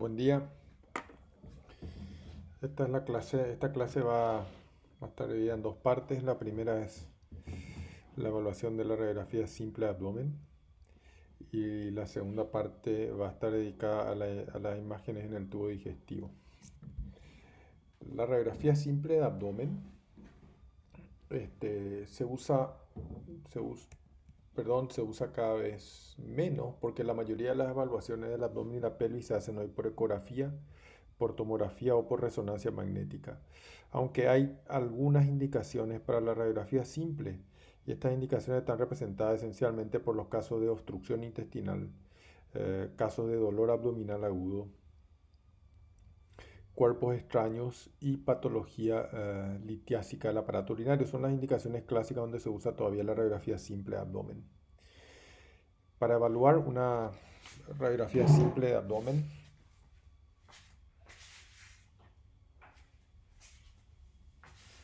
Buen día. Esta clase va a estar dividida en dos partes. La primera es la evaluación de la radiografía simple de abdomen y la segunda parte va a estar dedicada a las imágenes en el tubo digestivo. La radiografía simple de abdomen se usa, se us- perdón, se usa cada vez menos porque la mayoría de las evaluaciones del abdomen y la pelvis se hacen hoy por ecografía, por tomografía o por resonancia magnética. Aunque hay algunas indicaciones para la radiografía simple, y estas indicaciones están representadas esencialmente por los casos de obstrucción intestinal, casos de dolor abdominal agudo, cuerpos extraños y patología litiásica del aparato urinario. Son las indicaciones clásicas donde se usa todavía la radiografía simple de abdomen. Para evaluar una radiografía simple de abdomen,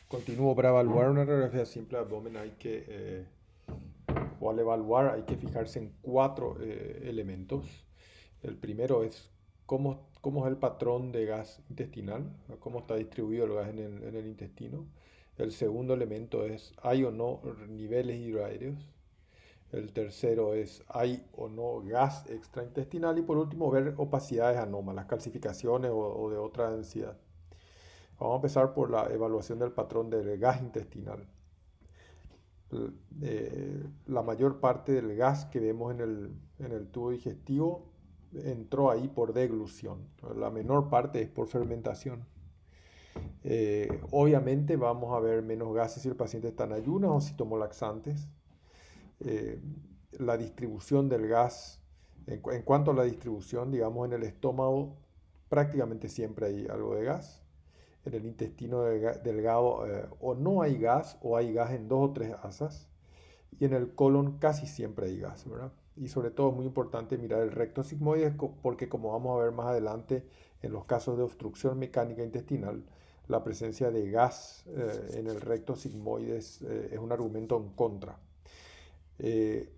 continúo, para evaluar una radiografía simple de abdomen o al evaluar hay que fijarse en cuatro elementos. El primero es cómo es el patrón de gas intestinal, cómo está distribuido el gas en el intestino. El segundo elemento es hay o no niveles hidroaéreos. El tercero es hay o no gas extraintestinal. Y por último, ver opacidades anómalas, calcificaciones o de otra densidad. Vamos a empezar por la evaluación del patrón del gas intestinal. La mayor parte del gas que vemos en el tubo digestivo entró ahí por deglución. La menor parte es por fermentación. Obviamente vamos a ver menos gases si el paciente está en ayunas o si tomó laxantes. Eh, la distribución del gas, en cuanto a la distribución, digamos en el estómago, prácticamente siempre hay algo de gas. En el intestino delgado o no hay gas o hay gas en dos o tres asas. Y en el colon casi siempre hay gas, ¿verdad? Y sobre todo es muy importante mirar el recto sigmoide porque como vamos a ver más adelante en los casos de obstrucción mecánica intestinal, la presencia de gas en el recto sigmoide es un argumento en contra. Eh,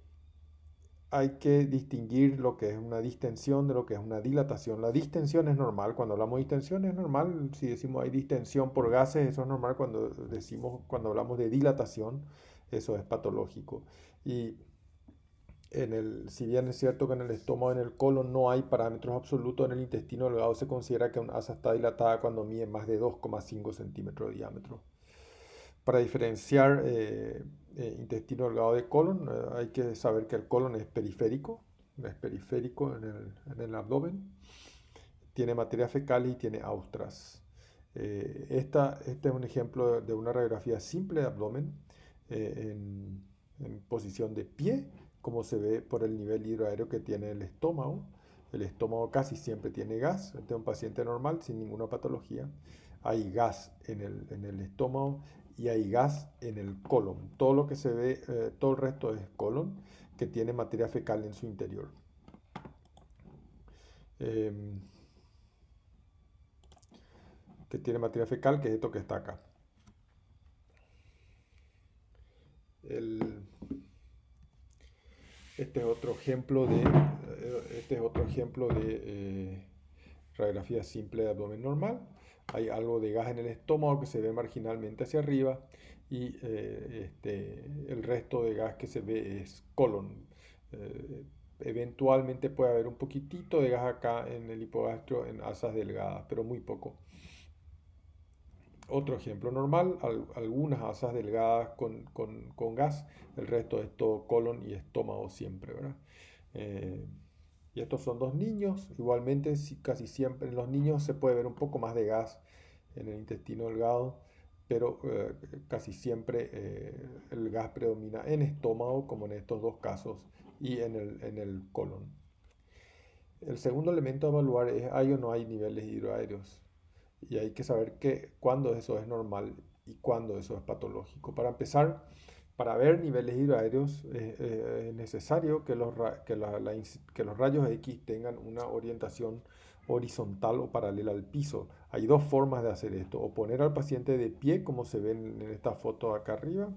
Hay que distinguir lo que es una distensión de lo que es una dilatación. La distensión es normal, cuando hablamos de distensión es normal, si decimos hay distensión por gases, eso es normal, cuando hablamos de dilatación, eso es patológico. Y si bien es cierto que en el estómago, en el colon no hay parámetros absolutos, en el intestino delgado se considera que un asa está dilatada cuando mide más de 2,5 centímetros de diámetro. Para diferenciar intestino delgado de colon, hay que saber que el colon es periférico en el abdomen, tiene materia fecal y tiene austras. Este es un ejemplo de una radiografía simple de abdomen en posición de pie, como se ve por el nivel hidroaéreo que tiene el estómago. El estómago casi siempre tiene gas. Este es un paciente normal sin ninguna patología. Hay gas en el estómago y hay gas en el colon. Todo lo que se ve, todo el resto es colon que tiene materia fecal en su interior. Em, que tiene materia fecal, que es esto que está acá. El, este es otro ejemplo de radiografía simple de abdomen normal. Hay algo de gas en el estómago que se ve marginalmente hacia arriba y el resto de gas que se ve es colon. Eventualmente puede haber un poquitito de gas acá en el hipogastrio en asas delgadas, pero muy poco. Otro ejemplo normal, algunas asas delgadas con gas, el resto es todo colon y estómago siempre, ¿verdad? Eh, y estos son dos niños, igualmente casi siempre en los niños se puede ver un poco más de gas en el intestino delgado, pero casi siempre el gas predomina en estómago, como en estos dos casos, y en el colon. El segundo elemento a evaluar es hay o no hay niveles hidroaéreos. Y hay que saber cuándo eso es normal y cuándo eso es patológico. Para empezar, para ver niveles hidroaéreos es necesario que los rayos X tengan una orientación horizontal o paralela al piso. Hay dos formas de hacer esto, o poner al paciente de pie, como se ve en esta foto acá arriba,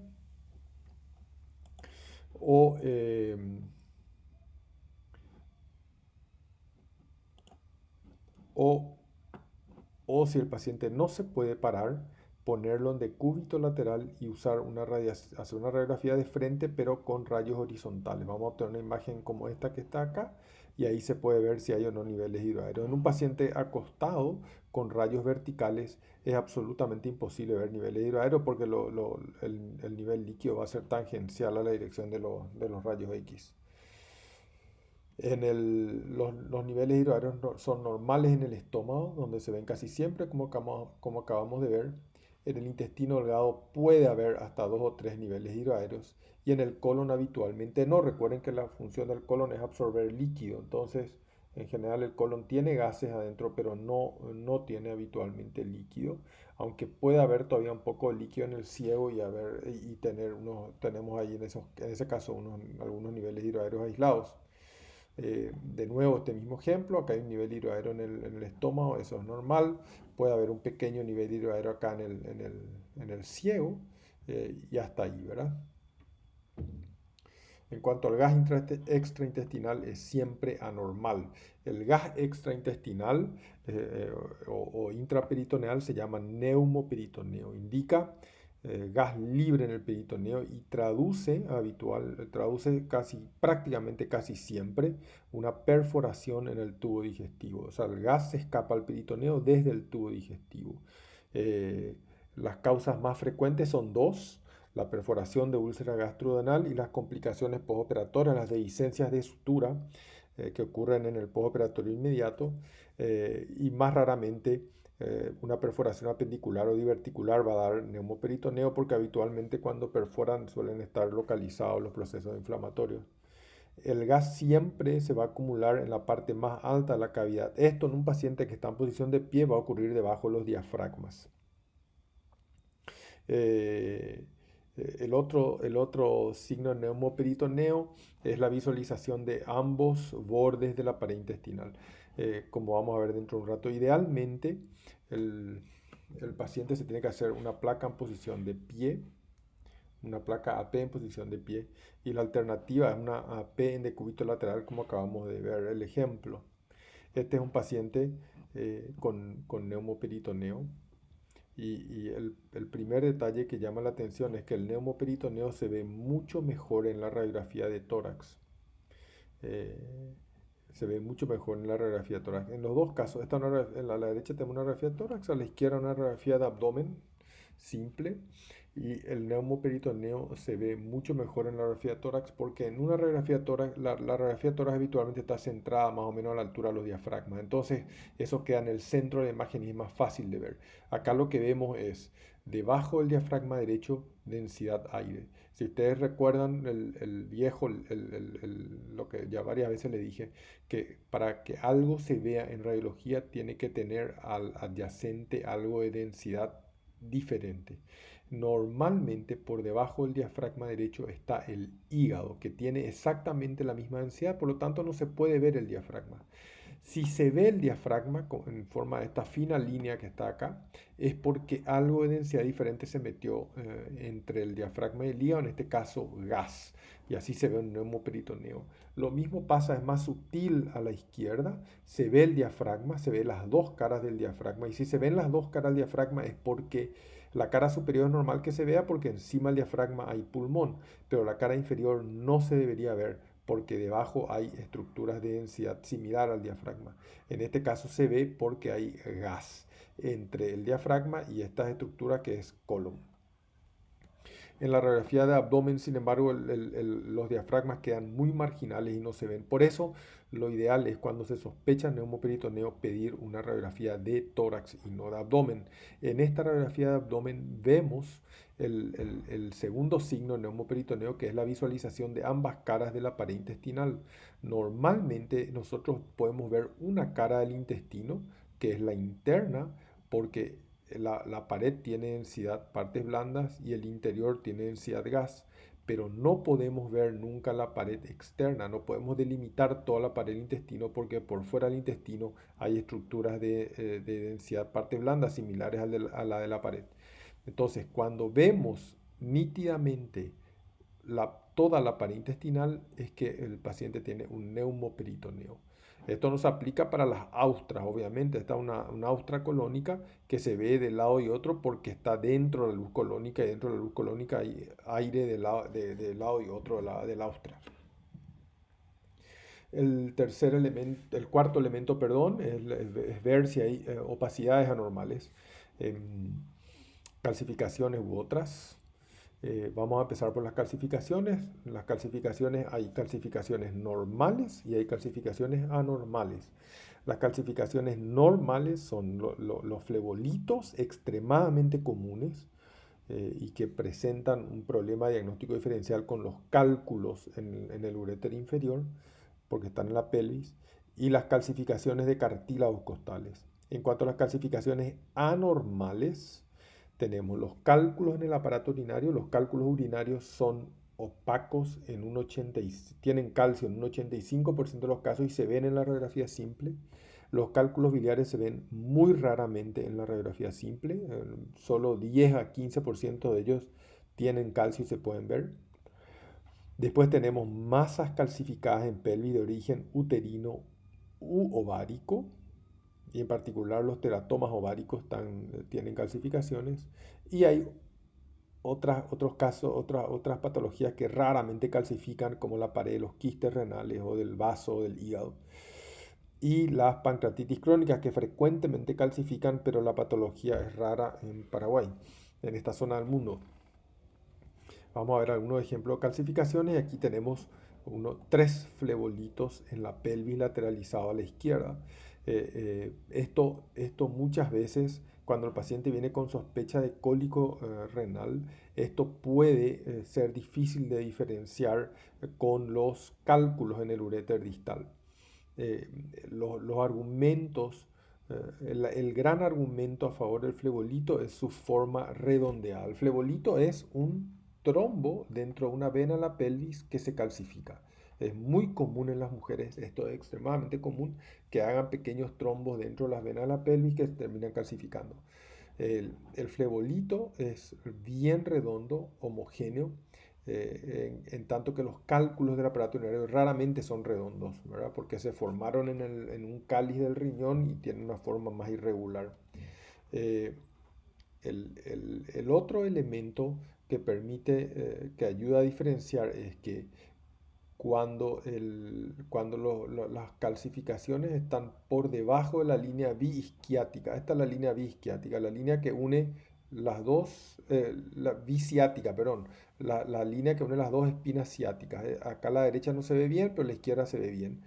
o o, o si el paciente no se puede parar, ponerlo en decúbito lateral y usar hacer una radiografía de frente pero con rayos horizontales. Vamos a obtener una imagen como esta que está acá y ahí se puede ver si hay o no niveles hidroaéreos. En un paciente acostado con rayos verticales es absolutamente imposible ver niveles hidroaéreos porque el nivel líquido va a ser tangencial a la dirección de los rayos X. Los niveles hidroaéreos son normales en el estómago, donde se ven casi siempre, como acabamos de ver. En el intestino delgado puede haber hasta 2 o 3 niveles hidroaéreos y en el colon habitualmente no. Recuerden que la función del colon es absorber líquido, entonces en general el colon tiene gases adentro, pero no tiene habitualmente líquido, aunque puede haber todavía un poco de líquido en el ciego tenemos ahí en ese caso algunos niveles hidroaéreos aislados. De nuevo, este mismo ejemplo, acá hay un nivel hidroaéreo en el estómago, eso es normal. Puede haber un pequeño nivel hidroaéreo acá en el ciego y hasta ahí, ¿verdad? En cuanto al gas extraintestinal, es siempre anormal. El gas extraintestinal o intraperitoneal se llama neumoperitoneo. Indica gas libre en el peritoneo y traduce prácticamente casi siempre una perforación en el tubo digestivo. O sea, el gas se escapa al peritoneo desde el tubo digestivo. Eh, las causas más frecuentes son dos: la perforación de úlcera gastrodenal y las complicaciones postoperatorias, las dehiscencias de sutura que ocurren en el postoperatorio inmediato y más raramente una perforación apendicular o diverticular va a dar neumoperitoneo porque habitualmente cuando perforan suelen estar localizados los procesos inflamatorios. El gas siempre se va a acumular en la parte más alta de la cavidad. Esto en un paciente que está en posición de pie va a ocurrir debajo de los diafragmas. Eh, el otro signo de neumoperitoneo es la visualización de ambos bordes de la pared intestinal. Como vamos a ver dentro de un rato, idealmente el, el paciente se tiene que hacer una placa en posición de pie, una placa AP en posición de pie, y la alternativa es una AP en decúbito lateral, como acabamos de ver el ejemplo. Este es un paciente con neumoperitoneo. Y el primer detalle que llama la atención es que el neumoperitoneo se ve mucho mejor en la radiografía de tórax. Eh, Se ve mucho mejor en la radiografía de tórax. En los dos casos, en la derecha tenemos una radiografía de tórax, a la izquierda una radiografía de abdomen simple. Y el neumoperitoneo se ve mucho mejor en la radiografía de tórax porque en una radiografía de tórax, la radiografía de tórax habitualmente está centrada más o menos a la altura de los diafragmas. Entonces, eso queda en el centro de la imagen y es más fácil de ver. Acá lo que vemos es debajo del diafragma derecho, densidad aire. Si ustedes recuerdan el viejo, lo que ya varias veces le dije, que para que algo se vea en radiología tiene que tener al adyacente algo de densidad diferente. Normalmente por debajo del diafragma derecho está el hígado, que tiene exactamente la misma densidad, por lo tanto no se puede ver el diafragma. Si se ve el diafragma en forma de esta fina línea que está acá, es porque algo de densidad diferente se metió entre el diafragma y el hígado, en este caso gas, y así se ve un neumoperitoneo. Lo mismo pasa, es más sutil a la izquierda, se ve el diafragma, se ve las dos caras del diafragma, y si se ven las dos caras del diafragma es porque la cara superior es normal que se vea porque encima del diafragma hay pulmón, pero la cara inferior no se debería ver porque debajo hay estructuras de densidad similar al diafragma. En este caso se ve porque hay gas entre el diafragma y esta estructura que es colon. En la radiografía de abdomen, sin embargo, los diafragmas quedan muy marginales y no se ven. Por eso, lo ideal es cuando se sospecha neumoperitoneo pedir una radiografía de tórax y no de abdomen. En esta radiografía de abdomen vemos el segundo signo neumoperitoneo, que es la visualización de ambas caras de la pared intestinal. Normalmente nosotros podemos ver una cara del intestino, que es la interna, porque la pared tiene densidad partes blandas y el interior tiene densidad gas, pero no podemos ver nunca la pared externa, no podemos delimitar toda la pared del intestino porque por fuera del intestino hay estructuras de densidad partes blandas similares a la de la pared. Entonces, cuando vemos nítidamente toda la pared intestinal, es que el paciente tiene un neumoperitoneo. Esto no se aplica para las austras, obviamente. Esta es una austra colónica que se ve de lado y otro porque está dentro de la luz colónica y dentro de la luz colónica hay aire de lado y otro de la austra. El cuarto elemento, perdón, es ver si hay opacidades anormales, calcificaciones u otras. Vamos a empezar por las calcificaciones. Las calcificaciones, hay calcificaciones normales y hay calcificaciones anormales. Las calcificaciones normales son los flebolitos extremadamente comunes y que presentan un problema diagnóstico diferencial con los cálculos en el uréter inferior, porque están en la pelvis, y las calcificaciones de cartílagos costales. En cuanto a las calcificaciones anormales, tenemos los cálculos en el aparato urinario. Los cálculos urinarios son opacos tienen calcio en un 85% de los casos y se ven en la radiografía simple. Los cálculos biliares se ven muy raramente en la radiografía simple. Solo 10 a 15% de ellos tienen calcio y se pueden ver. Después tenemos masas calcificadas en pelvis de origen uterino u ovárico, y en particular los teratomas ováricos tienen calcificaciones. Y hay otros casos, otras patologías que raramente calcifican, como la pared de los quistes renales o del vaso o del hígado. Y las pancreatitis crónicas, que frecuentemente calcifican, pero la patología es rara en Paraguay, en esta zona del mundo. Vamos a ver algunos ejemplos de calcificaciones. Y aquí tenemos tres flebolitos en la pelvis lateralizado a la izquierda. Esto muchas veces, cuando el paciente viene con sospecha de cólico renal, esto puede ser difícil de diferenciar con los cálculos en el uréter distal. Los argumentos, el gran argumento a favor del flebolito es su forma redondeada. El flebolito es un trombo dentro de una vena en la pelvis que se calcifica. Es muy común en las mujeres, esto es extremadamente común, que hagan pequeños trombos dentro de las venas de la pelvis que se terminan calcificando. El flebolito es bien redondo, homogéneo, en tanto que los cálculos del aparato urinario raramente son redondos, ¿verdad? Porque se formaron en un cáliz del riñón y tienen una forma más irregular. Eh, el otro elemento que que ayuda a diferenciar es que cuando las calcificaciones están por debajo de la línea biisquiática. Esta es la línea biisquiática, la línea que une las dos, la biciática, perdón, la línea que une las dos espinas ciáticas. Acá a la derecha no se ve bien, pero a la izquierda se ve bien.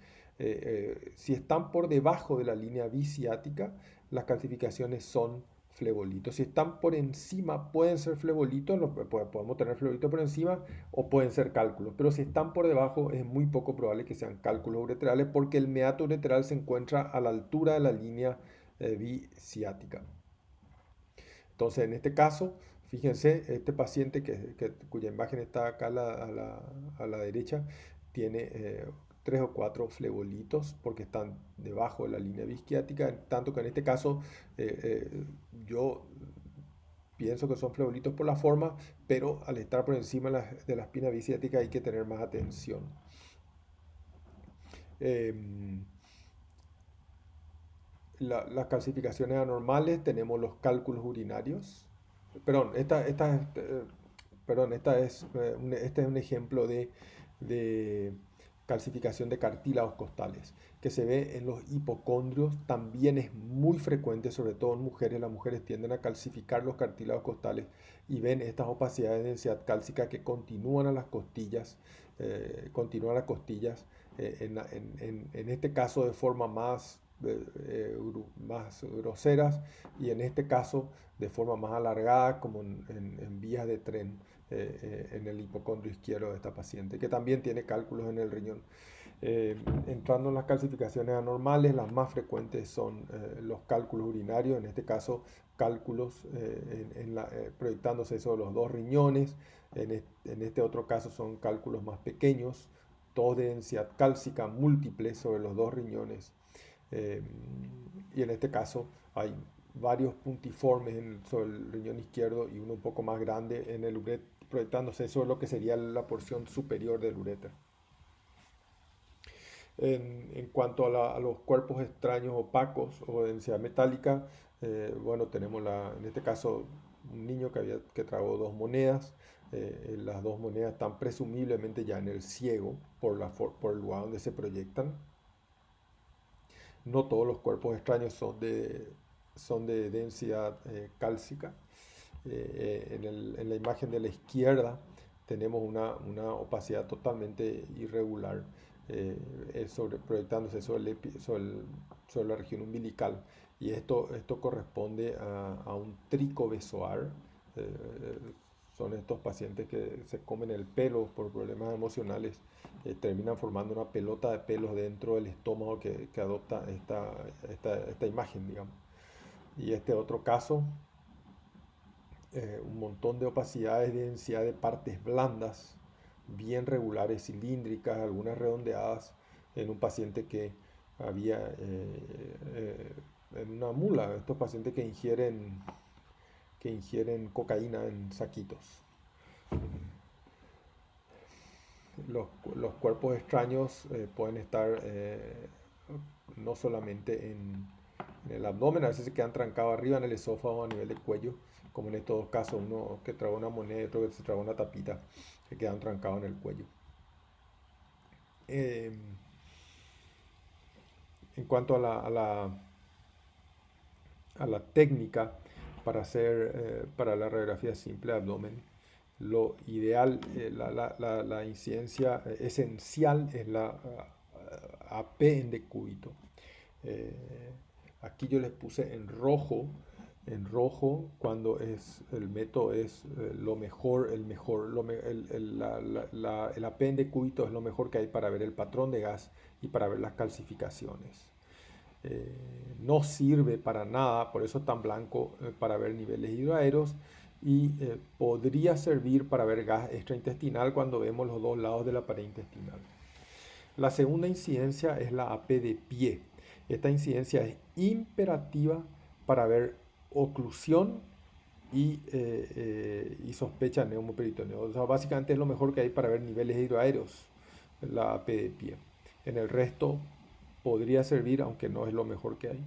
Si están por debajo de la línea biciática, las calcificaciones son flebolitos. Si están por encima, pueden ser flebolitos, podemos tener flebolitos por encima o pueden ser cálculos, pero si están por debajo es muy poco probable que sean cálculos ureterales porque el meato ureteral se encuentra a la altura de la línea biciática. Entonces, en este caso, fíjense, este paciente cuya imagen está acá a la derecha tiene 3 o 4 flebolitos porque están debajo de la línea bisquiática, tanto que en este caso yo pienso que son flebolitos por la forma, pero al estar por encima de la espina biciática hay que tener más atención. Em, las calcificaciones anormales, tenemos los cálculos urinarios. Perdón, este es un ejemplo de calcificación de cartílagos costales que se ve en los hipocondrios. También es muy frecuente, sobre todo en mujeres. Las mujeres tienden a calcificar los cartílagos costales y ven estas opacidades de densidad cálcica que continúan a las costillas, en este caso de forma más groseras, y en este caso de forma más alargada, como en vías de tren, en el hipocondrio izquierdo de esta paciente, que también tiene cálculos en el riñón. Entrando en las calcificaciones anormales, las más frecuentes son los cálculos urinarios, en este caso cálculos proyectándose sobre los dos riñones. En este otro caso son cálculos más pequeños, todos de densidad cálcica múltiple sobre los dos riñones. Eh, y en este caso hay varios puntiformes sobre el riñón izquierdo y uno un poco más grande en el uréter, proyectándose sobre lo que sería la porción superior del uréter. En cuanto a los cuerpos extraños opacos o de densidad metálica, bueno, tenemos en este caso un niño que tragó dos monedas. Las dos monedas están presumiblemente ya en el ciego por el lugar donde se proyectan. No todos los cuerpos extraños son de densidad cálcica. En la imagen de la izquierda tenemos una opacidad totalmente irregular, proyectándose sobre la región umbilical. Y esto corresponde a un tricobezoar. Son estos pacientes que se comen el pelo por problemas emocionales, terminan formando una pelota de pelos dentro del estómago que adopta esta imagen, digamos. Y este otro caso, un montón de opacidades de densidad de partes blandas, bien regulares, cilíndricas, algunas redondeadas, en un paciente que había en una mula, estos pacientes que ingieren cocaína en saquitos. Los cuerpos extraños pueden estar no solamente en el abdomen, a veces se quedan trancados arriba en el esófago a nivel del cuello, como en estos dos casos, uno que tragó una moneda y otro que se tragó una tapita, que quedan trancados en el cuello. Eh, en cuanto a la técnica para la radiografía simple de abdomen, lo ideal, la incidencia esencial es la AP en decúbito. Aquí yo les puse en rojo cuando el método es lo mejor, el AP en decúbito es lo mejor que hay para ver el patrón de gas y para ver las calcificaciones. No sirve para nada, por eso es tan blanco, para ver niveles hidroaéreos, y podría servir para ver gas extraintestinal cuando vemos los dos lados de la pared intestinal. La segunda incidencia es la AP de pie. Esta incidencia es imperativa para ver oclusión y sospecha de neumoperitoneo. O sea, básicamente es lo mejor que hay para ver niveles hidroaéreos, la AP de pie. En el resto podría servir, aunque no es lo mejor que hay.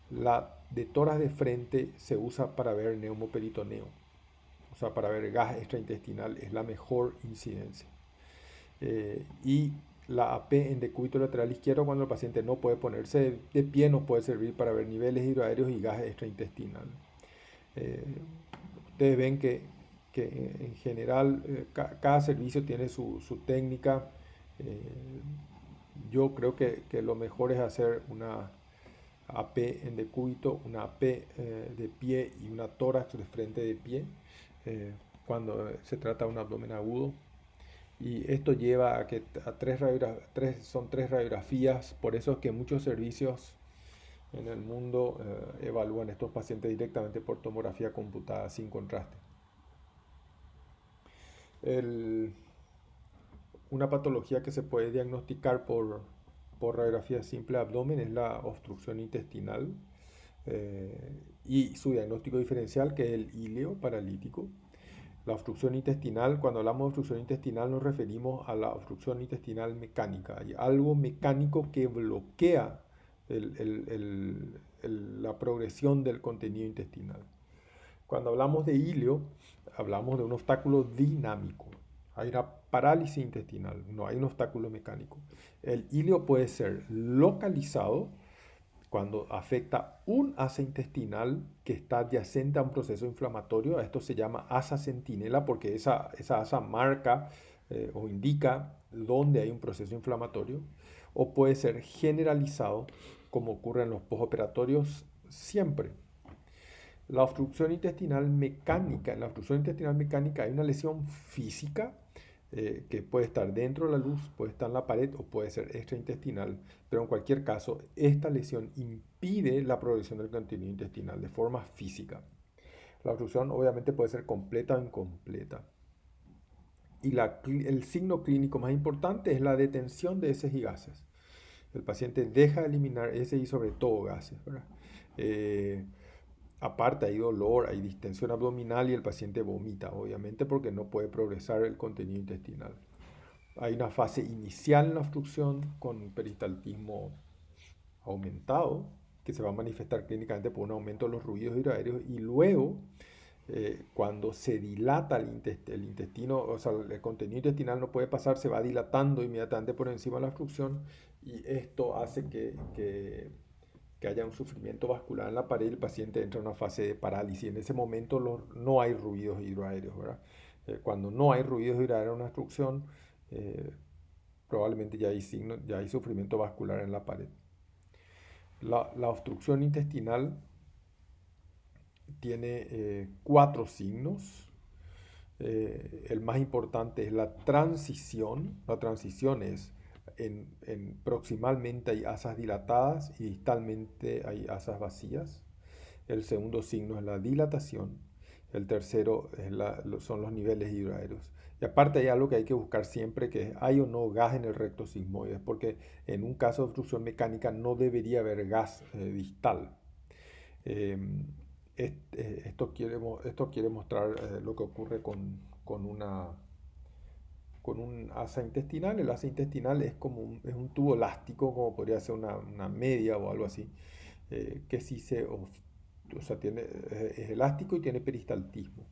La de toras de frente se usa para ver neumoperitoneo, o sea, para ver gas extraintestinal, es la mejor incidencia. Y la AP en decúbito lateral izquierdo, cuando el paciente no puede ponerse de pie, nos puede servir para ver niveles hidroaéreos y gas extraintestinal. Ustedes ven que en general cada servicio tiene su técnica. Yo creo que lo mejor es hacer una AP en decúbito, una AP de pie y una tórax de frente de pie cuando se trata de un abdomen agudo. Y esto lleva a que son tres radiografías, por eso es que muchos servicios en el mundo evalúan estos pacientes directamente por tomografía computada sin contraste. Una patología que se puede diagnosticar por radiografía simple de abdomen es la obstrucción intestinal y su diagnóstico diferencial, que es el íleo paralítico. La obstrucción intestinal, cuando hablamos de obstrucción intestinal nos referimos a la obstrucción intestinal mecánica. Hay algo mecánico que bloquea la progresión del contenido intestinal. Cuando hablamos de íleo, hablamos de un obstáculo dinámico. Hay una parálisis intestinal, no hay un obstáculo mecánico. El íleo puede ser localizado cuando afecta un asa intestinal que está adyacente a un proceso inflamatorio. Esto se llama asa centinela porque esa asa marca o indica dónde hay un proceso inflamatorio. O puede ser generalizado, como ocurre en los postoperatorios siempre. La obstrucción intestinal mecánica, en la obstrucción intestinal mecánica hay una lesión física que puede estar dentro de la luz, puede estar en la pared o puede ser extraintestinal, pero en cualquier caso, esta lesión impide la progresión del contenido intestinal de forma física. La obstrucción obviamente puede ser completa o incompleta. Y el signo clínico más importante es la detención de heces y gases. El paciente deja de eliminar heces y sobre todo gases, ¿verdad? Aparte hay dolor, hay distensión abdominal y el paciente vomita, obviamente porque no puede progresar el contenido intestinal. Hay una fase inicial en la obstrucción con peristaltismo aumentado, que se va a manifestar clínicamente por un aumento de los ruidos hidroaéreos, y luego, cuando se dilata el intestino, o sea, el contenido intestinal no puede pasar, se va dilatando inmediatamente por encima de la obstrucción, y esto hace que haya un sufrimiento vascular en la pared y el paciente entra en una fase de parálisis. En ese momento no hay ruidos hidroaéreos, ¿verdad? Cuando no hay ruidos hidroaéreos en una obstrucción, eh, probablemente ya hay sufrimiento vascular en la pared. La obstrucción intestinal tiene 4 signos. El más importante es la transición. La transición es proximalmente hay asas dilatadas y distalmente hay asas vacías. El segundo signo es la dilatación. El tercero son los niveles hidroaéreos. Y aparte hay algo que hay que buscar siempre, que es hay o no gas en el recto sigmoide, porque en un caso de obstrucción mecánica no debería haber gas distal. Eh, esto quiere mostrar lo que ocurre con un asa intestinal. El asa intestinal es como es un tubo elástico, como podría ser una media o algo así, que si o sea, es elástico y tiene peristaltismo.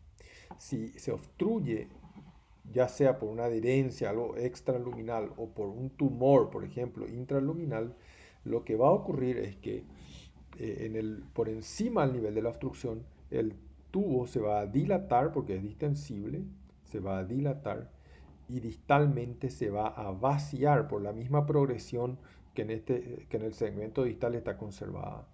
Si se obstruye, ya sea por una adherencia, algo extraluminal, o por un tumor, por ejemplo, intraluminal, lo que va a ocurrir es que por encima del nivel de la obstrucción, el tubo se va a dilatar porque es distensible, se va a dilatar y distalmente se va a vaciar por la misma progresión que en el segmento distal está conservada.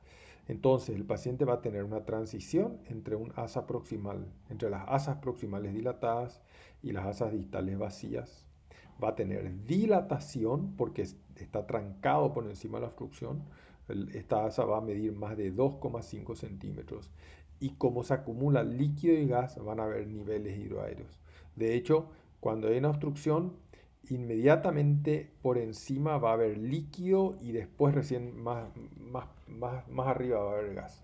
Entonces el paciente va a tener una transición entre un asa proximal, entre las asas proximales dilatadas y las asas distales vacías. Va a tener dilatación porque está trancado por encima de la obstrucción. Esta asa va a medir más de 2,5 centímetros. Y como se acumula líquido y gas, van a haber niveles hidroaéreos. De hecho, cuando hay una obstrucción, inmediatamente por encima va a haber líquido y después recién más arriba va a haber gas.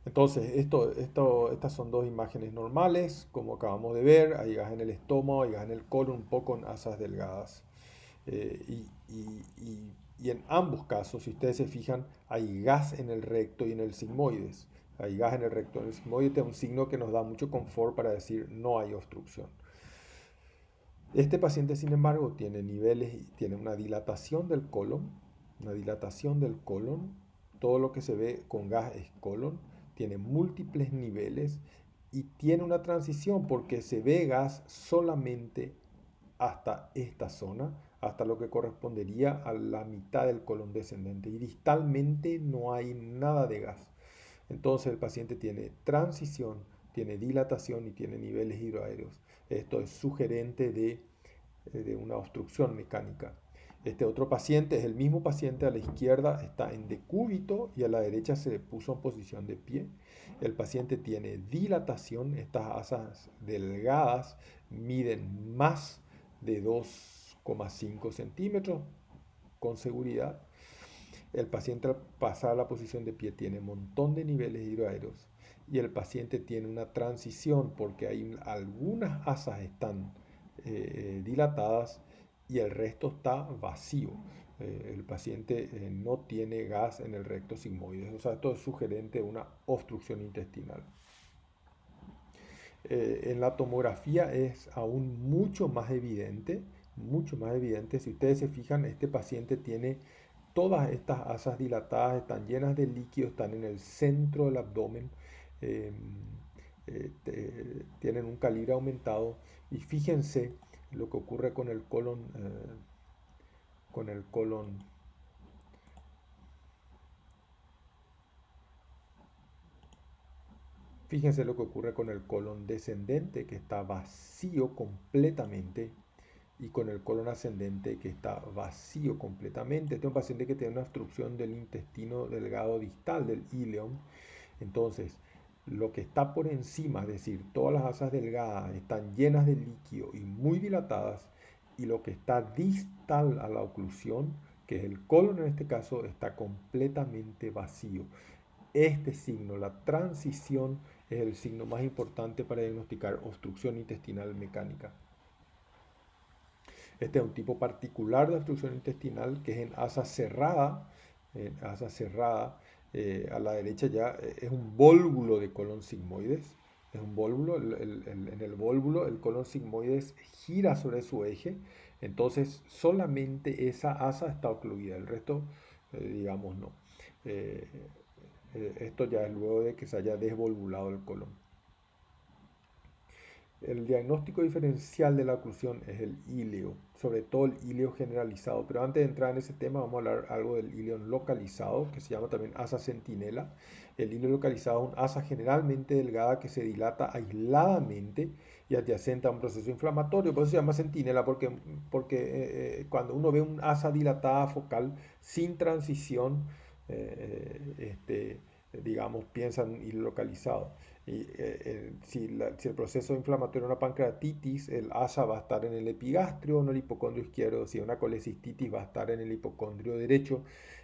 Entonces, estas son dos imágenes normales, como acabamos de ver, hay gas en el estómago, hay gas en el colon, un poco en asas delgadas. Y en ambos casos, si ustedes se fijan, hay gas en el recto y en el sigmoides. Hay gas en el recto y en el sigmoides, este es un signo que nos da mucho confort para decir no hay obstrucción. Este paciente, sin embargo, tiene una dilatación del colon, todo lo que se ve con gas es colon, tiene múltiples niveles y tiene una transición porque se ve gas solamente hasta esta zona, hasta lo que correspondería a la mitad del colon descendente y distalmente no hay nada de gas. Entonces el paciente tiene transición, tiene dilatación y tiene niveles hidroaéreos. Esto es sugerente de una obstrucción mecánica. Este otro paciente es el mismo paciente, a la izquierda está en decúbito y a la derecha se puso en posición de pie. El paciente tiene dilatación, estas asas delgadas miden más de 2,5 centímetros con seguridad. El paciente al pasar a la posición de pie tiene un montón de niveles hidroaéreos y el paciente tiene una transición porque algunas asas están dilatadas y el resto está vacío. El paciente no tiene gas en el recto sigmoide. O sea, esto es sugerente de una obstrucción intestinal. En la tomografía es aún mucho más evidente, mucho más evidente. Si ustedes se fijan, este paciente tiene todas estas asas dilatadas, están llenas de líquido, están en el centro del abdomen, eh, tienen un calibre aumentado y fíjense lo que ocurre con el colon, fíjense lo que ocurre con el colon descendente que está vacío completamente y con el colon ascendente que está vacío completamente. Este es un paciente que tiene una obstrucción del intestino delgado distal, del ileum. Entonces, lo que está por encima, es decir, todas las asas delgadas están llenas de líquido y muy dilatadas, y lo que está distal a la oclusión, que es el colon en este caso, está completamente vacío. Este signo, la transición, es el signo más importante para diagnosticar obstrucción intestinal mecánica. Este es un tipo particular de obstrucción intestinal que es en asa cerrada. En asa cerrada, a la derecha ya es un vólvulo de colon sigmoides. Es un vólvulo, en el vólvulo el colon sigmoides gira sobre su eje, entonces solamente esa asa está ocluida, el resto, digamos, no. Eh, Esto ya es luego de que se haya desvolvulado el colon. El diagnóstico diferencial de la oclusión es el íleo, sobre todo el íleo generalizado. Pero antes de entrar en ese tema, vamos a hablar algo del íleo localizado, que se llama también asa centinela. El íleo localizado es un asa generalmente delgada que se dilata aisladamente y adyacente a un proceso inflamatorio. Por eso se llama centinela, porque cuando uno ve un asa dilatada focal sin transición, digamos, piensa en hilo localizado. Y, si el proceso inflamatorio es una pancreatitis, el asa va a estar en el epigastrio o en el hipocondrio izquierdo. Si es una colecistitis, va a estar en el hipocondrio derecho.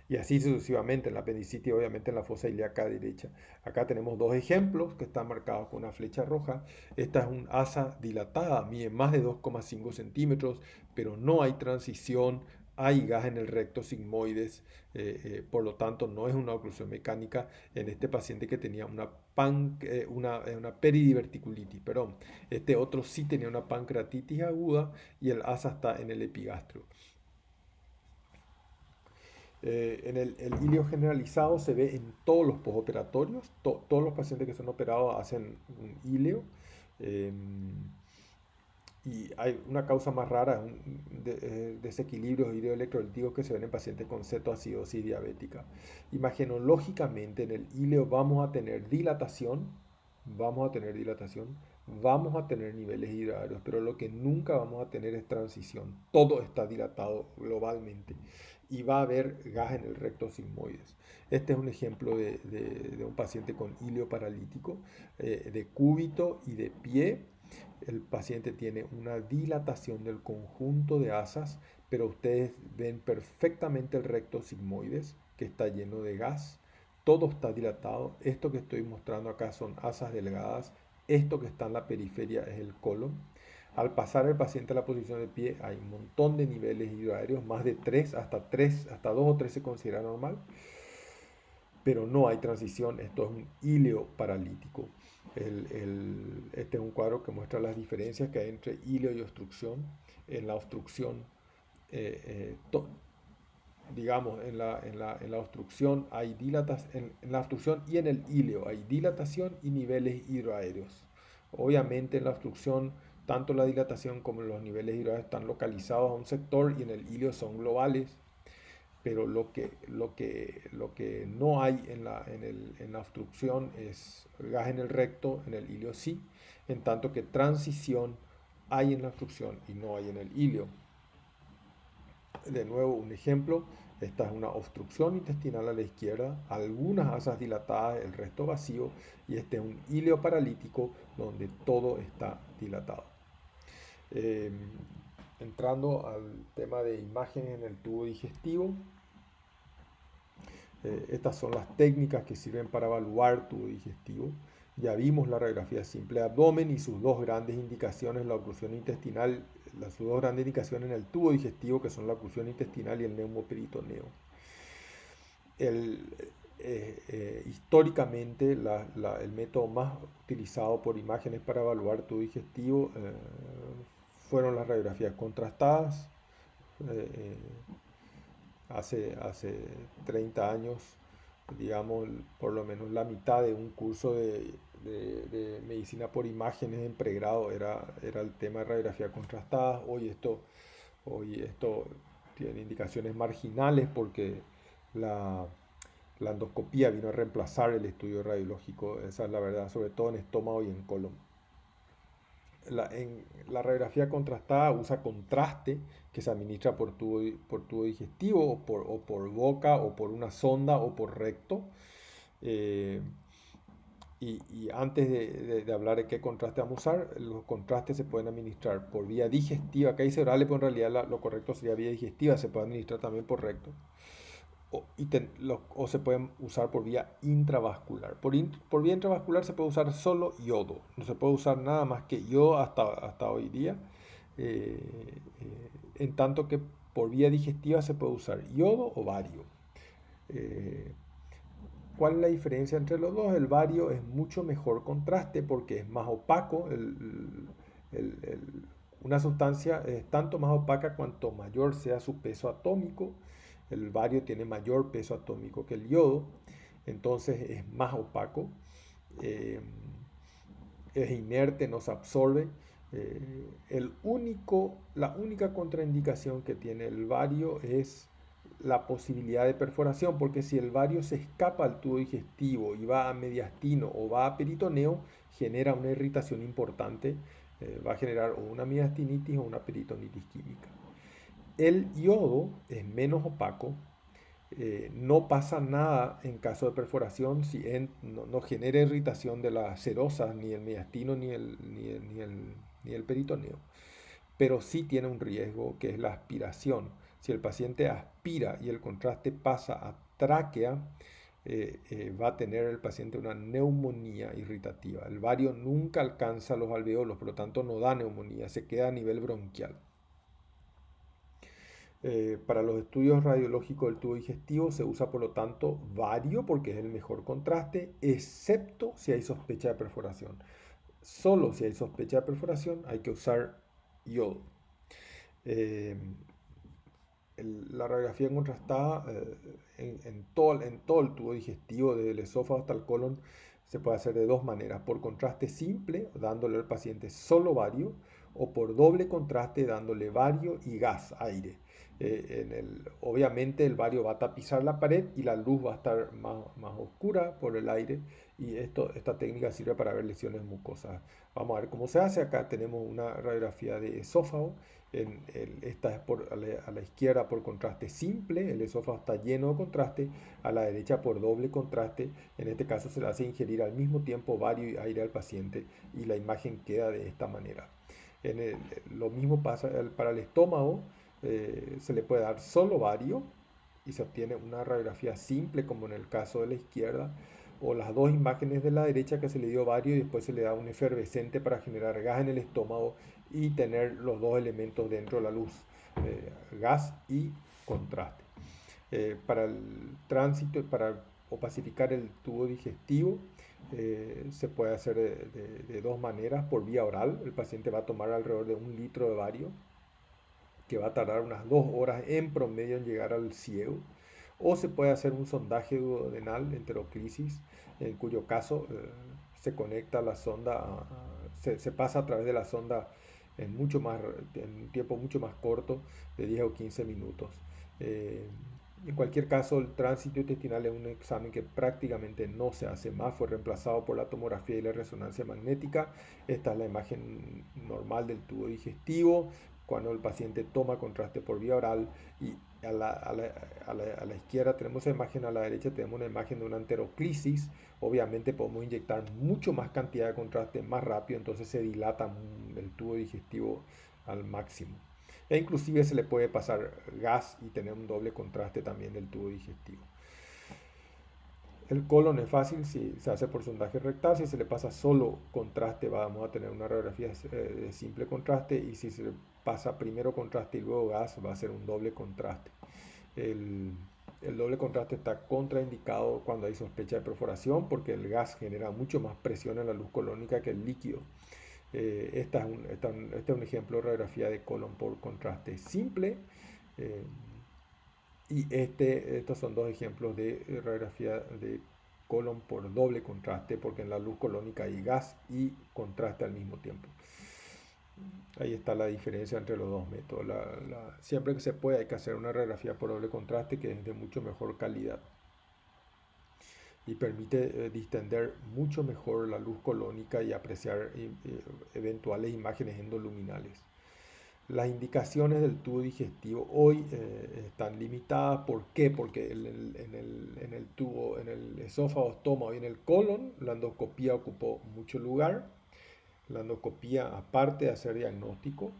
Y así sucesivamente. En la apendicitis, obviamente, en la fosa ilíaca derecha. Acá tenemos dos ejemplos que están marcados con una flecha roja. Esta es un asa dilatada, mide más de 2,5 centímetros, pero no hay transición. Hay gas en el recto sigmoides, por lo tanto no es una oclusión mecánica en este paciente que tenía una peridiverticulitis, perdón. Este otro sí tenía una pancreatitis aguda y el asa está en el epigastrio. El ilio generalizado se ve en todos los postoperatorios, todos los pacientes que son operados hacen un ilio. eh, y hay una causa más rara, desequilibrios hidroelectrolíticos que se ven en pacientes con cetoacidosis diabética. Imagenológicamente en el íleo vamos a tener dilatación, vamos a tener dilatación, vamos a tener niveles hidroaéreos, pero lo que nunca vamos a tener es transición. Todo está dilatado globalmente y va a haber gas en el recto sigmoides. Este es un ejemplo de un paciente con íleo paralítico, de cúbito y de pie. El paciente tiene una dilatación del conjunto de asas, pero ustedes ven perfectamente el recto sigmoides que está lleno de gas. Todo está dilatado. Esto que estoy mostrando acá son asas delgadas. Esto que está en la periferia es el colon. Al pasar el paciente a la posición de pie hay un montón de niveles hidroaéreos, más de 3, hasta 2 o 3 se considera normal, pero no hay transición. Esto es un íleo paralítico. Este es un cuadro que muestra las diferencias que hay entre íleo y obstrucción. En la obstrucción, digamos, en la obstrucción hay en la obstrucción y en el íleo hay dilatación y niveles hidroaéreos. Obviamente en la obstrucción tanto la dilatación como los niveles hidroaéreos están localizados a un sector y en el íleo son globales, pero lo que no hay en la obstrucción es gas en el recto, en el ilio sí, en tanto que transición hay en la obstrucción y no hay en el ilio. De nuevo, un ejemplo, esta es una obstrucción intestinal a la izquierda, algunas asas dilatadas, el resto vacío, y este es un ilio paralítico donde todo está dilatado. Eh, Entrando al tema de imágenes en el tubo digestivo, estas son las técnicas que sirven para evaluar tubo digestivo. Ya vimos la radiografía simple de abdomen y sus dos grandes indicaciones, la oclusión intestinal, sus dos grandes indicaciones en el tubo digestivo, que son la oclusión intestinal y el neumoperitoneo. Históricamente, el método más utilizado por imágenes para evaluar tubo digestivo fueron las radiografías contrastadas. eh, hace 30 años, digamos, por lo menos la mitad de un curso de medicina por imágenes en pregrado era el tema de radiografía contrastada. Hoy esto tiene indicaciones marginales porque la, la endoscopía vino a reemplazar el estudio radiológico, esa es la verdad, sobre todo en estómago y en colon. La radiografía contrastada usa contraste que se administra por tubo digestivo o por boca o por una sonda o por recto. Eh, y antes de hablar de qué contraste vamos a usar, los contrastes se pueden administrar por vía digestiva. Acá dice orales, pero en realidad lo correcto sería vía digestiva. Se puede administrar también por recto o se pueden usar por vía intravascular. Por vía intravascular se puede usar solo yodo, no se puede usar nada más que yodo hasta hoy día. en tanto que por vía digestiva se puede usar yodo o bario. ¿Cuál es la diferencia entre los dos? El bario es mucho mejor contraste porque es más opaco. Una sustancia es tanto más opaca cuanto mayor sea su peso atómico. El bario tiene mayor peso atómico que el yodo, entonces es más opaco, eh, es inerte, no se absorbe. La única contraindicación que tiene el bario es la posibilidad de perforación, porque si el bario se escapa al tubo digestivo y va a mediastino o va a peritoneo, genera una irritación importante, va a generar o una mediastinitis o una peritonitis química. El yodo es menos opaco, no pasa nada en caso de perforación si no genera irritación de las serosas, ni el mediastino ni el peritoneo, pero sí tiene un riesgo que es la aspiración. Si el paciente aspira y el contraste pasa a tráquea, va a tener el paciente una neumonía irritativa. El bario nunca alcanza los alveolos, por lo tanto no da neumonía, se queda a nivel bronquial. Para los estudios radiológicos del tubo digestivo se usa por lo tanto bario porque es el mejor contraste, excepto si hay sospecha de perforación. Solo si hay sospecha de perforación hay que usar yodo. Eh, la radiografía contrastada en todo el tubo digestivo, desde el esófago hasta el colon, se puede hacer de dos maneras: por contraste simple, dándole al paciente solo bario, o por doble contraste, dándole bario y gas, aire. Obviamente el bario va a tapizar la pared y la luz va a estar más oscura por el aire, y esta técnica sirve para ver lesiones mucosas. Vamos a ver cómo se hace. Acá tenemos una radiografía de esófago. Esta es a la izquierda por contraste simple, el esófago está lleno de contraste; a la derecha por doble contraste. En este caso se le hace ingerir al mismo tiempo bario y aire al paciente y la imagen queda de esta manera. Lo mismo pasa para el estómago. Se le puede dar solo bario y se obtiene una radiografía simple, como en el caso de la izquierda, o las dos imágenes de la derecha, que se le dio bario y después se le da un efervescente para generar gas en el estómago y tener los dos elementos dentro de la luz, gas y contraste. Para el tránsito, para opacificar el tubo digestivo, se puede hacer de dos maneras: por vía oral. El paciente va a tomar alrededor de 1 litro de bario, que va a tardar unas 2 horas en promedio en llegar al ciego; o se puede hacer un sondaje duodenal enteroclisis, en cuyo caso se conecta la sonda, se pasa a través de la sonda en un tiempo mucho más corto, de 10 o 15 minutos. En cualquier caso, el tránsito intestinal es un examen que prácticamente no se hace más, fue reemplazado por la tomografía y la resonancia magnética. Esta es la imagen normal del tubo digestivo cuando el paciente toma contraste por vía oral, y a la izquierda tenemos esa imagen, a la derecha tenemos una imagen de una enteroclisis. Obviamente podemos inyectar mucho más cantidad de contraste más rápido, entonces se dilata el tubo digestivo al máximo. E inclusive se le puede pasar gas y tener un doble contraste también del tubo digestivo. El colon es fácil si se hace por sondaje rectal. Si se le pasa solo contraste, vamos a tener una radiografía de simple contraste, y si se le pasa primero contraste y luego gas, va a ser un doble contraste. El doble contraste está contraindicado cuando hay sospecha de perforación, porque el gas genera mucho más presión en la luz colónica que el líquido. Este es un ejemplo de radiografía de colon por contraste simple. Y estos son dos ejemplos de radiografía de colon por doble contraste, porque en la luz colónica hay gas y contraste al mismo tiempo. Ahí está la diferencia entre los dos métodos. Siempre que se puede hay que hacer una radiografía por doble contraste, que es de mucho mejor calidad y permite distender mucho mejor la luz colónica y apreciar eventuales imágenes endoluminales. Las indicaciones del tubo digestivo hoy están limitadas. ¿Por qué? Porque en el esófago, estómago y en el colon, la endoscopía ocupó mucho lugar. La endoscopía, aparte de hacer diagnóstico,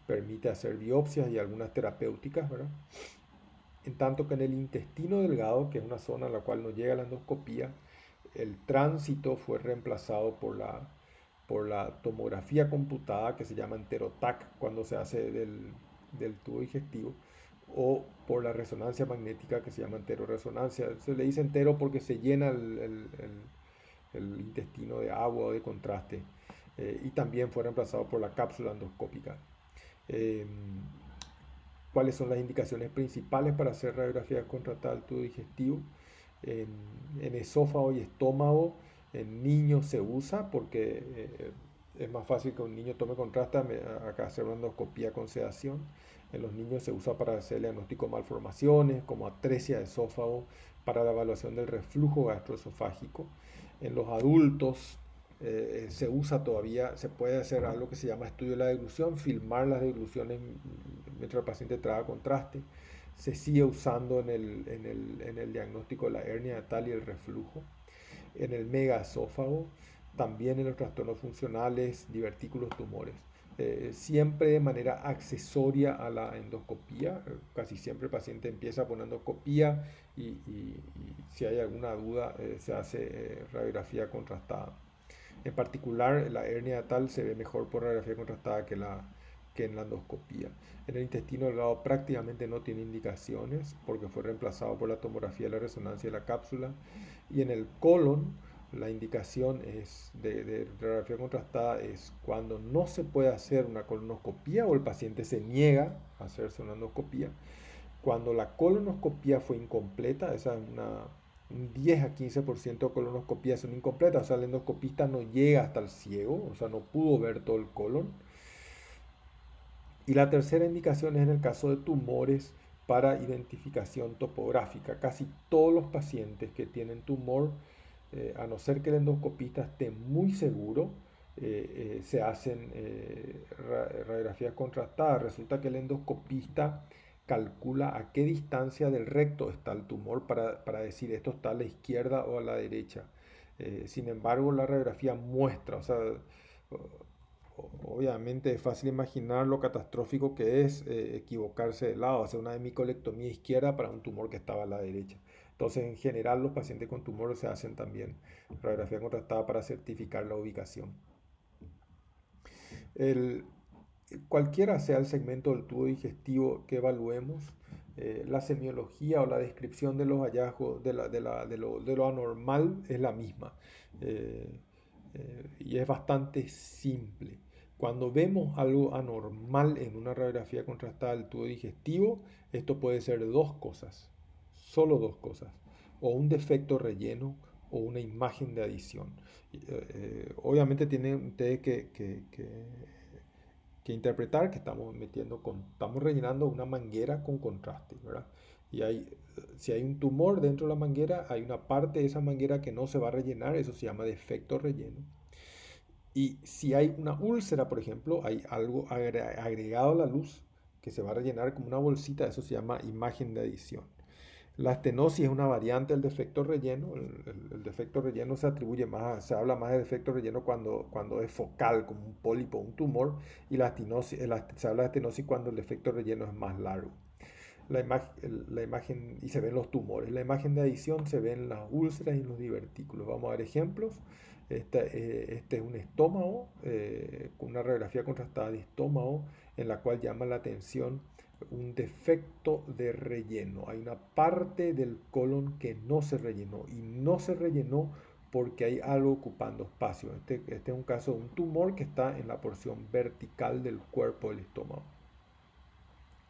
permite hacer biopsias y algunas terapéuticas, ¿verdad? En tanto que en el intestino delgado, que es una zona a la cual no llega la endoscopía, el tránsito fue reemplazado por por la tomografía computada, que se llama enteroTAC cuando se hace del tubo digestivo, o por la resonancia magnética, que se llama enteroresonancia. Se le dice entero porque se llena el intestino de agua o de contraste, y también fue reemplazado por la cápsula endoscópica. Eh, ¿Cuáles son las indicaciones principales para hacer radiografía contrastada del tubo digestivo? En esófago y estómago, en niños se usa porque es más fácil que un niño tome contraste acá hacer una endoscopía con sedación. En los niños se usa para hacer el diagnóstico de malformaciones como atresia de esófago, para la evaluación del reflujo gastroesofágico. En los adultos se usa todavía, se puede hacer algo que se llama estudio de la deglución, filmar las degluciones mientras el paciente traga contraste. Se sigue usando en el diagnóstico de la hernia yatal y el reflujo. En el megaesófago, también en los trastornos funcionales, divertículos, tumores. Siempre de manera accesoria a la endoscopía. Casi siempre el paciente empieza por endoscopía y si hay alguna duda se hace radiografía contrastada. En particular, la hernia yatal se ve mejor por radiografía contrastada que en la endoscopía. En el intestino delgado prácticamente no tiene indicaciones porque fue reemplazado por la tomografía, la resonancia y la cápsula. Y en el colon, la indicación es de radiografía contrastada es cuando no se puede hacer una colonoscopía o el paciente se niega a hacerse una endoscopía. Cuando la colonoscopía fue incompleta, esa es un 10 a 15% de colonoscopías son incompletas, o sea, el endoscopista no llega hasta el ciego, o sea, no pudo ver todo el colon. Y la tercera indicación es en el caso de tumores para identificación topográfica. Casi todos los pacientes que tienen tumor, a no ser que el endoscopista esté muy seguro, se hacen radiografías contrastadas. Resulta que el endoscopista calcula a qué distancia del recto está el tumor para decir esto está a la izquierda o a la derecha. Sin embargo, la radiografía muestra, o sea, obviamente es fácil imaginar lo catastrófico que es equivocarse de lado, hacer una hemicolectomía izquierda para un tumor que estaba a la derecha. Entonces, en general, los pacientes con tumores se hacen también radiografía contrastada para certificar la ubicación. El, Cualquiera sea el segmento del tubo digestivo que evaluemos, la semiología o la descripción de los hallazgos de lo anormal es la misma, y es bastante simple. Cuando vemos algo anormal en una radiografía contrastada del tubo digestivo, esto puede ser dos cosas, solo dos cosas, o un defecto relleno o una imagen de adición. Obviamente tienen ustedes que interpretar que estamos rellenando una manguera con contraste, ¿verdad? Y si hay un tumor dentro de la manguera, hay una parte de esa manguera que no se va a rellenar, eso se llama defecto relleno. Y si hay una úlcera, por ejemplo, hay algo agregado a la luz que se va a rellenar como una bolsita, eso se llama imagen de adición. La estenosis es una variante del defecto relleno. El defecto relleno se atribuye más, se habla más de defecto relleno cuando es focal, como un pólipo, un tumor, y se habla de estenosis cuando el defecto relleno es más largo. La imagen, y se ven los tumores. La imagen de adición se ven las úlceras y los divertículos. Vamos a ver ejemplos. Este es un estómago, con una radiografía contrastada de estómago, en la cual llama la atención un defecto de relleno. Hay una parte del colon que no se rellenó y no se rellenó porque hay algo ocupando espacio. Este es un caso de un tumor que está en la porción vertical del cuerpo del estómago.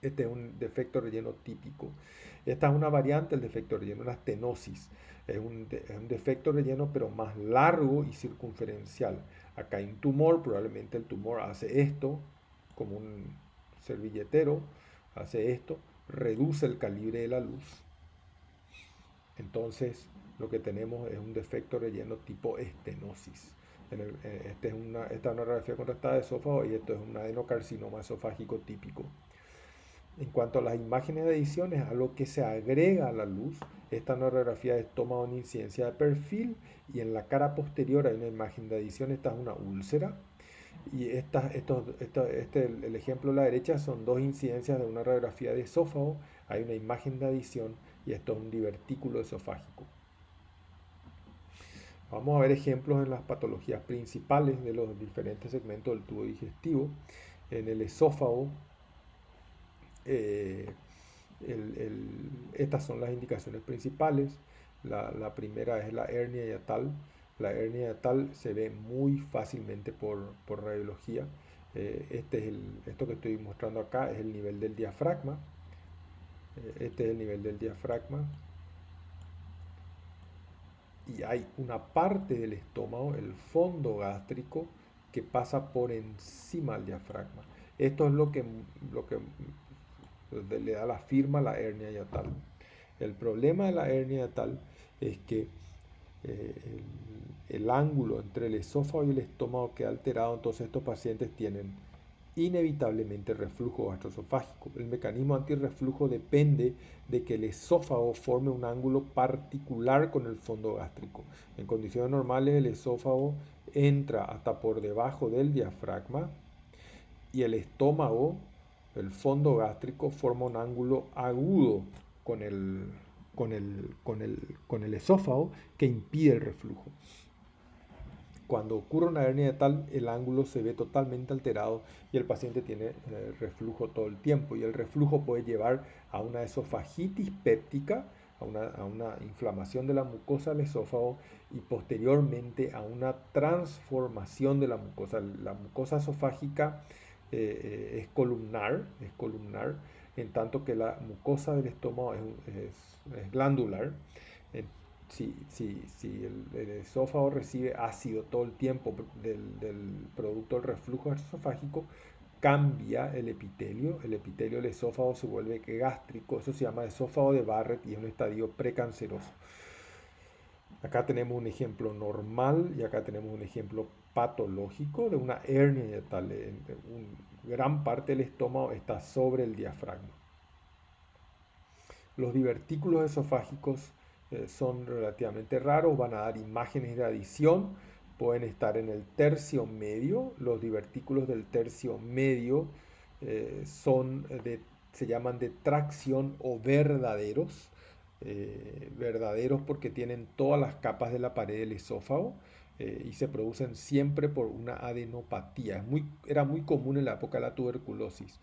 Este es un defecto relleno típico. Esta es una variante del defecto relleno, una estenosis. Es un defecto relleno pero más largo y circunferencial. Acá hay un tumor, probablemente el tumor hace esto, como un servilletero, hace esto, reduce el calibre de la luz. Entonces lo que tenemos es un defecto relleno tipo estenosis. Esta es una radiografía contrastada de esófago y esto es un adenocarcinoma esofágico típico. En cuanto a las imágenes de edición, es algo que se agrega a la luz. Esta es una radiografía de estómago en incidencia de perfil y en la cara posterior hay una imagen de edición. Esta es una úlcera. Y el ejemplo a la derecha son dos incidencias de una radiografía de esófago. Hay una imagen de adición y esto es un divertículo esofágico. Vamos a ver ejemplos en las patologías principales de los diferentes segmentos del tubo digestivo. En el esófago, eh, estas son las indicaciones principales. La primera es la hernia hiatal. La hernia hiatal se ve muy fácilmente por radiología. Esto que estoy mostrando acá es el nivel del diafragma. Este es el nivel del diafragma. Y hay una parte del estómago, el fondo gástrico, que pasa por encima del diafragma. Esto es lo que le da la firma a la hernia hiatal. El problema de la hernia hiatal es que el ángulo entre el esófago y el estómago queda alterado, entonces estos pacientes tienen inevitablemente reflujo gastroesofágico. El mecanismo antirreflujo depende de que el esófago forme un ángulo particular con el fondo gástrico. En condiciones normales el esófago entra hasta por debajo del diafragma y el estómago, el fondo gástrico, forma un ángulo agudo con el esófago que impide el reflujo. Cuando ocurre una hernia hiatal, el ángulo se ve totalmente alterado y el paciente tiene reflujo todo el tiempo. Y el reflujo puede llevar a una esofagitis péptica, a una inflamación de la mucosa del esófago y posteriormente a una transformación de la mucosa. La mucosa esofágica es columnar, en tanto que la mucosa del estómago es glandular. Si el esófago recibe ácido todo el tiempo del producto del reflujo esofágico, cambia el epitelio del esófago se vuelve gástrico, eso se llama esófago de Barrett y es un estadio precanceroso. Acá tenemos un ejemplo normal y acá tenemos un ejemplo patológico de una hernia hiatal. Gran parte del estómago está sobre el diafragma. Los divertículos esofágicos son relativamente raros, van a dar imágenes de adición, pueden estar en el tercio medio. Los divertículos del tercio medio se llaman de tracción o verdaderos. Verdaderos porque tienen todas las capas de la pared del esófago y se producen siempre por una adenopatía. Era muy común en la época de la tuberculosis.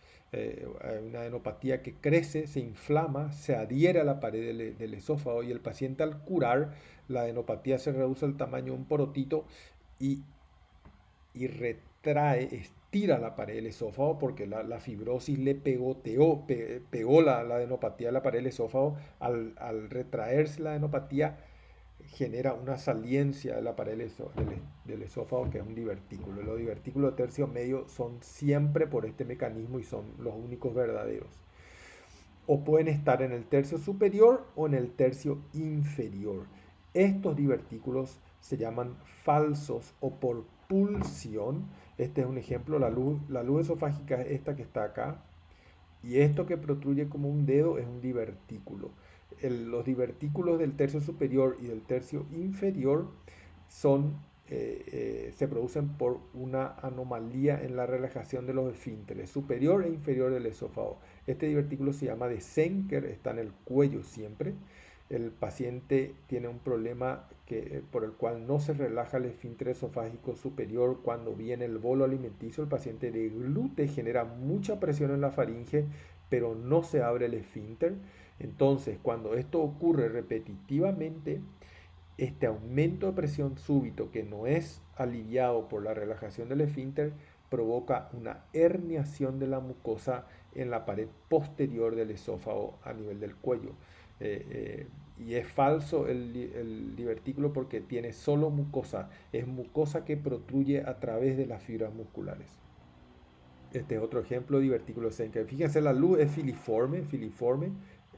Una adenopatía que crece, se inflama, se adhiere a la pared del esófago y el paciente al curar, la adenopatía se reduce al tamaño de un porotito y, y retrae, estira la pared del esófago porque la fibrosis le pegó la adenopatía a la pared del esófago. Al retraerse la adenopatía genera una saliencia de la pared del esófago que es un divertículo. Los divertículos de tercio medio son siempre por este mecanismo y son los únicos verdaderos. O pueden estar en el tercio superior o en el tercio inferior. Estos divertículos se llaman falsos o por pulsión. Este es un ejemplo, la luz esofágica es esta que está acá. Y esto que protruye como un dedo es un divertículo. Los divertículos del tercio superior y del tercio inferior se producen por una anomalía en la relajación de los esfínteres superior e inferior del esófago. Este divertículo se llama de Zenker, está en el cuello siempre. El paciente tiene un problema por el cual no se relaja el esfínter esofágico superior cuando viene el bolo alimenticio. El paciente deglute, genera mucha presión en la faringe, pero no se abre el esfínter. Entonces, cuando esto ocurre repetitivamente, este aumento de presión súbito que no es aliviado por la relajación del esfínter provoca una herniación de la mucosa en la pared posterior del esófago a nivel del cuello. Y es falso el divertículo porque tiene solo mucosa, es mucosa que protruye a través de las fibras musculares. Este es otro ejemplo de divertículo Zenker. Fíjense, la luz es filiforme.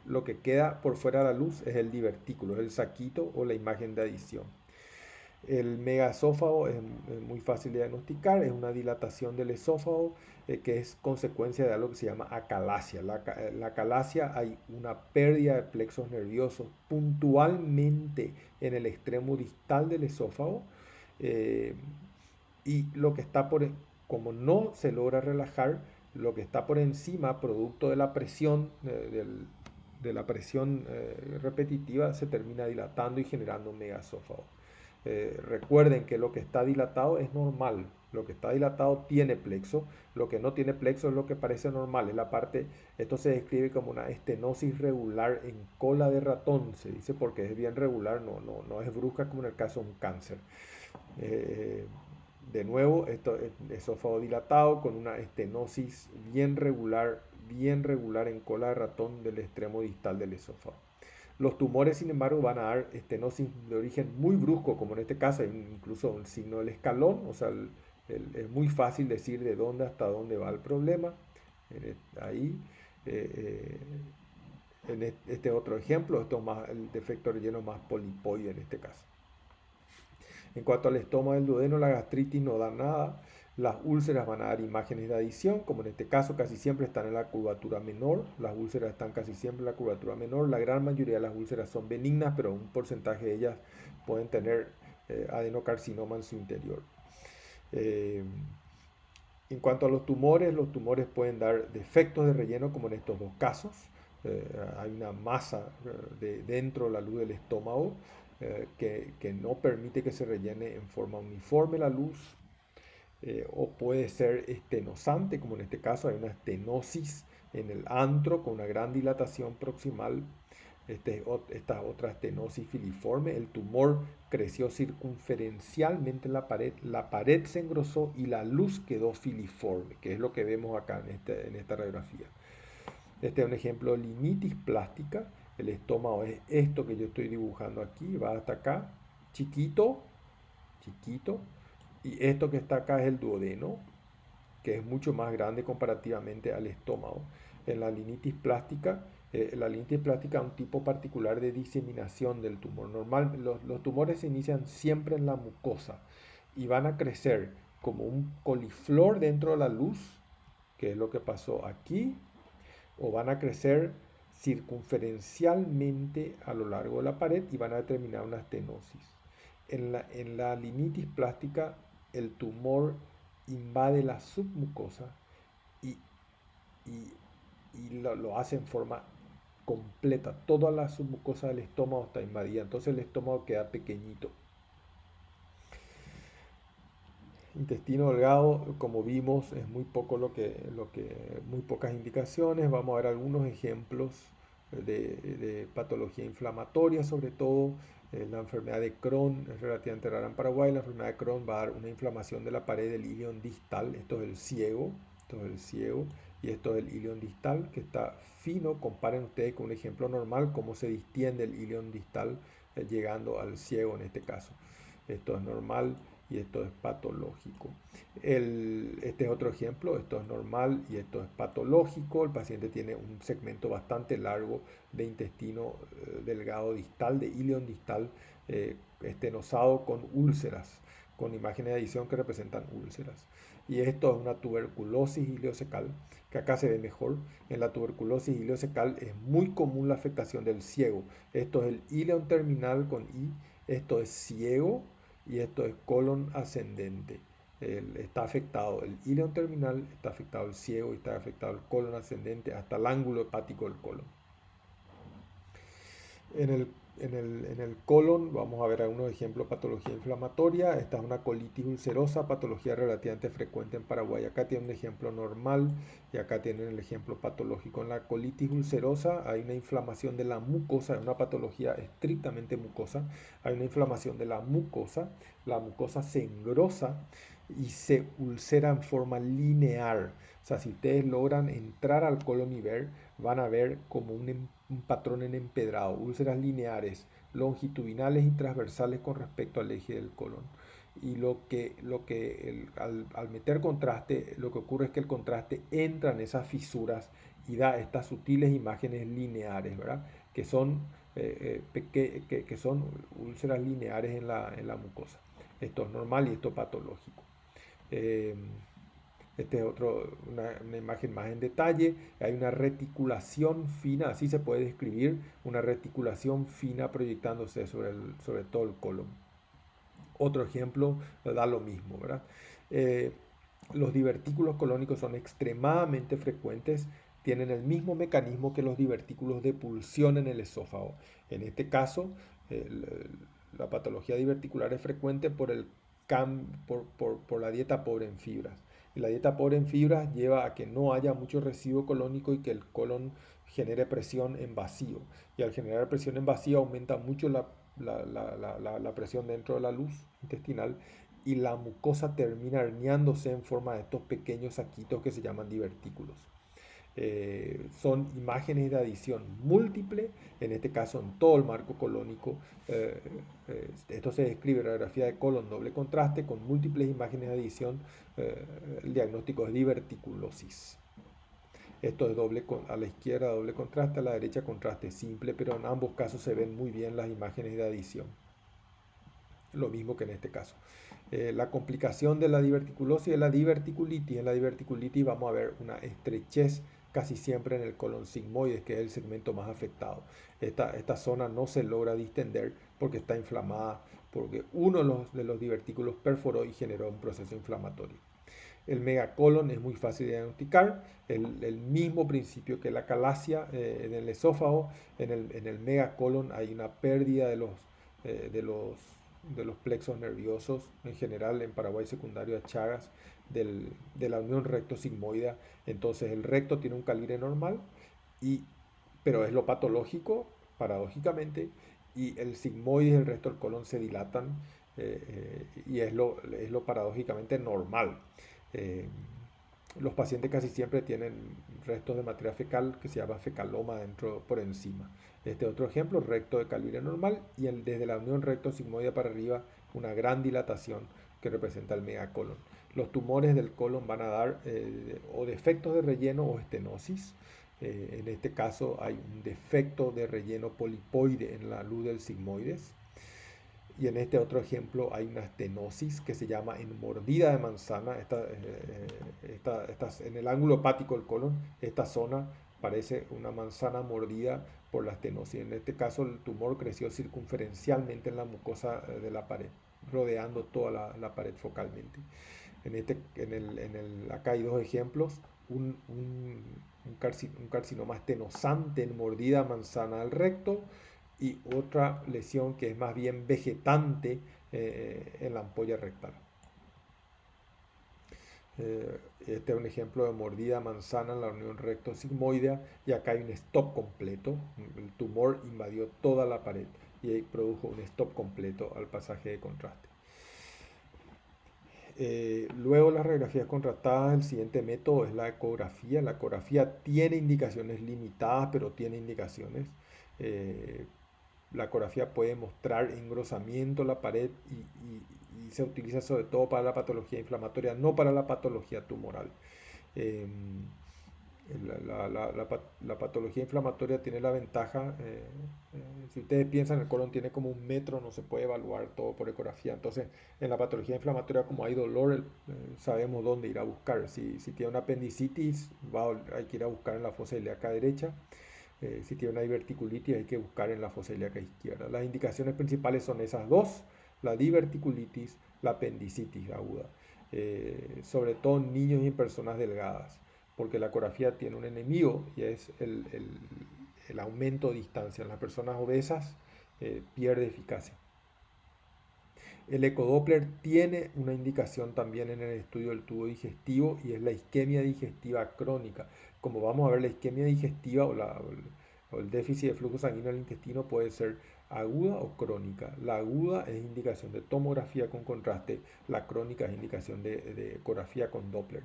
Lo que queda por fuera de la luz es el divertículo, es el saquito o la imagen de adición. El megaesófago es muy fácil de diagnosticar, es una dilatación del esófago que es consecuencia de algo que se llama acalasia. La acalasia hay una pérdida de plexos nerviosos puntualmente en el extremo distal del esófago y lo que está como no se logra relajar, lo que está por encima, producto de la presión repetitiva, se termina dilatando y generando un megaesófago. Recuerden que lo que está dilatado es normal. Lo que está dilatado tiene plexo. Lo que no tiene plexo es lo que parece normal. Es la parte, esto se describe como una estenosis regular en cola de ratón. Se dice porque es bien regular, no es brusca como en el caso de un cáncer. Eh, de nuevo, esto es esófago dilatado con una estenosis bien regular en cola de ratón del extremo distal del esófago. Los tumores, sin embargo, van a dar estenosis de origen muy brusco, como en este caso hay incluso un signo del escalón, o sea, es muy fácil decir de dónde hasta dónde va el problema. Ahí, eh, en este otro ejemplo, esto es más, el defecto relleno más polipoide en este caso. En cuanto al estómago del duodeno, la gastritis no da nada. Las úlceras van a dar imágenes de adición, como en este caso casi siempre están en la curvatura menor. Las úlceras están casi siempre en la curvatura menor. La gran mayoría de las úlceras son benignas, pero un porcentaje de ellas pueden tener adenocarcinoma en su interior. Eh, en cuanto a los tumores pueden dar defectos de relleno, como en estos dos casos. Hay una masa dentro de la luz del estómago que no permite que se rellene en forma uniforme la luz, o puede ser estenosante, como en este caso hay una estenosis en el antro con una gran dilatación proximal. Esta otra estenosis filiforme, el tumor creció circunferencialmente en la pared se engrosó y la luz quedó filiforme, que es lo que vemos acá en esta radiografía. Este es un ejemplo de linitis plástica. El estómago es esto que yo estoy dibujando aquí, va hasta acá, chiquito, chiquito. Y esto que está acá es el duodeno, que es mucho más grande comparativamente al estómago. En la linitis plástica es un tipo particular de diseminación del tumor. Los tumores se inician siempre en la mucosa y van a crecer como un coliflor dentro de la luz, que es lo que pasó aquí, o van a crecer circunferencialmente a lo largo de la pared y van a determinar una estenosis. En la linitis plástica, el tumor invade la submucosa y, y, y lo hace en forma completa. Toda la submucosa del estómago está invadida, entonces el estómago queda pequeñito. Intestino delgado, como vimos, es muy poco muy pocas indicaciones. Vamos a ver algunos ejemplos de patología inflamatoria, sobre todo la enfermedad de Crohn es relativamente rara en Paraguay. La enfermedad de Crohn va a dar una inflamación de la pared del ilion distal. Esto es el ciego, y esto es el ilion distal, que está fino. Comparen ustedes con un ejemplo normal, cómo se distiende el ilion distal llegando al ciego en este caso. Esto es normal y esto es patológico. Este es otro ejemplo, esto es normal y esto es patológico. El paciente tiene un segmento bastante largo de intestino delgado distal, de ilion distal, estenosado con úlceras, con imágenes de adición que representan úlceras. Y esto es una tuberculosis ileocecal, que acá se ve mejor. En la tuberculosis ileocecal es muy común la afectación del ciego. Esto es el ilion terminal con I, esto es ciego, y esto es colon ascendente. Está afectado el ilion terminal, está afectado el ciego y está afectado el colon ascendente hasta el ángulo hepático del colon. En el colon vamos a ver algunos ejemplos de patología inflamatoria. Esta es una colitis ulcerosa, patología relativamente frecuente en Paraguay. Acá tienen un ejemplo normal y acá tienen el ejemplo patológico. En la colitis ulcerosa hay una inflamación de la mucosa, es una patología estrictamente mucosa. Hay una inflamación de la mucosa se engrosa y se ulcera en forma lineal. O sea, si ustedes logran entrar al colon y ver, van a ver como un patrón en empedrado, úlceras lineares, longitudinales y transversales con respecto al eje del colon. Y al meter contraste, lo que ocurre es que el contraste entra en esas fisuras y da estas sutiles imágenes lineares, ¿verdad? Que son úlceras lineares en la mucosa. Esto es normal y esto es patológico. Este es una imagen más en detalle. Hay una reticulación fina, así se puede describir, una reticulación fina proyectándose sobre todo el colon. Otro ejemplo da lo mismo, ¿verdad? Los divertículos colónicos son extremadamente frecuentes, tienen el mismo mecanismo que los divertículos de pulsión en el esófago. En este caso, la patología diverticular es frecuente por la dieta pobre en fibras. Y la dieta pobre en fibras lleva a que no haya mucho residuo colónico y que el colon genere presión en vacío. Y al generar presión en vacío aumenta mucho la presión dentro de la luz intestinal y la mucosa termina herniándose en forma de estos pequeños saquitos que se llaman divertículos. Son imágenes de adición múltiple, en este caso en todo el marco colónico. Esto se describe en radiografía de colon doble contraste con múltiples imágenes de adición. El diagnóstico es diverticulosis. Esto es a la izquierda doble contraste, a la derecha contraste simple, pero en ambos casos se ven muy bien las imágenes de adición. Lo mismo que en este caso. La complicación de la diverticulosis es la diverticulitis. En la diverticulitis vamos a ver una estrechez casi siempre en el colon sigmoides, que es el segmento más afectado. Esta zona no se logra distender porque está inflamada, porque uno de los divertículos perforó y generó un proceso inflamatorio. El megacolon es muy fácil de diagnosticar, el mismo principio que la calasia en el esófago. En el megacolon hay una pérdida de los plexos nerviosos, en general en Paraguay secundario a Chagas, de la unión recto-sigmoidea. Entonces el recto tiene un calibre normal, pero es lo patológico, paradójicamente, y el sigmoide y el resto del colon se dilatan, y es lo paradójicamente normal. Eh, los pacientes casi siempre tienen restos de materia fecal que se llama fecaloma dentro por encima. Este otro ejemplo, recto de calibre normal y desde la unión recto-sigmoidea para arriba una gran dilatación que representa el megacolon. Los tumores del colon van a dar o defectos de relleno o estenosis. En este caso hay un defecto de relleno polipoide en la luz del sigmoides. Y en este otro ejemplo hay una estenosis que se llama en mordida de manzana. En el ángulo hepático del colon, esta zona parece una manzana mordida por la estenosis. En este caso el tumor creció circunferencialmente en la mucosa de la pared, rodeando toda la pared focalmente. Acá hay dos ejemplos, un carcinoma estenosante en mordida manzana al recto y otra lesión que es más bien vegetante en la ampolla rectal. Este es un ejemplo de mordida manzana en la unión recto-sigmoidea y acá hay un stop completo. El tumor invadió toda la pared y produjo un stop completo al pasaje de contraste. Luego las radiografías contrastadas, el siguiente método es la ecografía. La ecografía tiene indicaciones limitadas, pero tiene indicaciones. La ecografía puede mostrar engrosamiento de la pared y se utiliza sobre todo para la patología inflamatoria, no para la patología tumoral. Eh, la patología inflamatoria tiene la ventaja, si ustedes piensan, el colon tiene como 1 metro, no se puede evaluar todo por ecografía. Entonces, en la patología inflamatoria, como hay dolor, sabemos dónde ir a buscar. Si tiene una apendicitis, hay que ir a buscar en la fosa ilíaca derecha. Si tiene una diverticulitis, hay que buscar en la fosa ilíaca izquierda. Las indicaciones principales son esas dos: la diverticulitis, la apendicitis aguda, sobre todo en niños y en personas delgadas, porque la ecografía tiene un enemigo y es el aumento de distancia. En las personas obesas pierde eficacia. El ecodoppler tiene una indicación también en el estudio del tubo digestivo y es la isquemia digestiva crónica. Como vamos a ver, la isquemia digestiva o el déficit de flujo sanguíneo al intestino puede ser aguda o crónica. La aguda es indicación de tomografía con contraste, la crónica es indicación de ecografía con Doppler.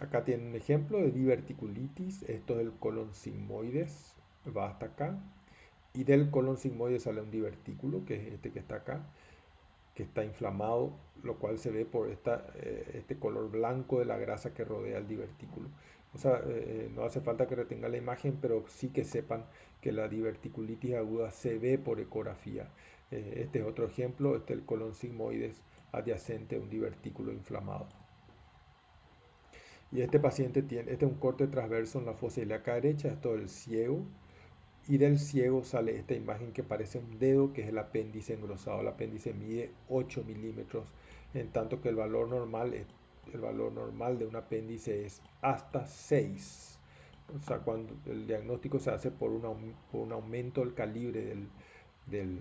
Acá tienen un ejemplo de diverticulitis. Esto es el colon sigmoides, va hasta acá. Y del colon sigmoide sale un divertículo, que es este que está acá, que está inflamado, lo cual se ve por este color blanco de la grasa que rodea el divertículo. O sea, no hace falta que retenga la imagen, pero sí que sepan que la diverticulitis aguda se ve por ecografía. Este es otro ejemplo, este es el colon sigmoides adyacente a un divertículo inflamado. Y este paciente este es un corte transverso en la fosa ilíaca derecha, esto es el ciego. Y del ciego sale esta imagen que parece un dedo, que es el apéndice engrosado. El apéndice mide 8 milímetros, en tanto que el valor normal de un apéndice es hasta 6. O sea, cuando el diagnóstico se hace por un aumento del calibre del,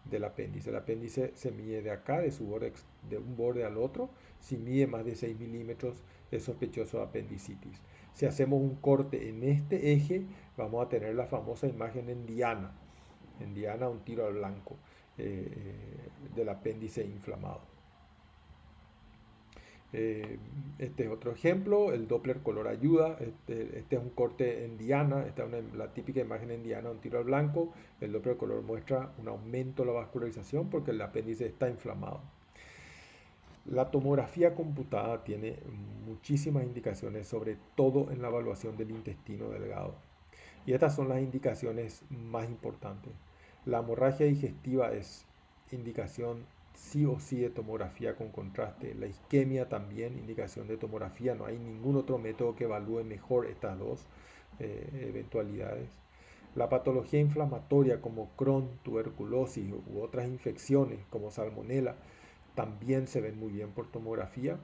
del apéndice. El apéndice se mide de acá, de su borde, de un borde al otro. Si mide más de 6 milímetros, es sospechoso de apendicitis. Si hacemos un corte en este eje, vamos a tener la famosa imagen en diana, un tiro al blanco del apéndice inflamado. Este es otro ejemplo, el Doppler color ayuda. Este es un corte en diana, esta es la típica imagen en diana, un tiro al blanco. El Doppler color muestra un aumento de la vascularización porque el apéndice está inflamado. La tomografía computada tiene muchísimas indicaciones, sobre todo en la evaluación del intestino delgado. Y estas son las indicaciones más importantes. La hemorragia digestiva es indicación sí o sí de tomografía con contraste. La isquemia también, indicación de tomografía. No hay ningún otro método que evalúe mejor estas dos eventualidades. La patología inflamatoria como Crohn, tuberculosis u otras infecciones como salmonela también se ven muy bien por tomografía.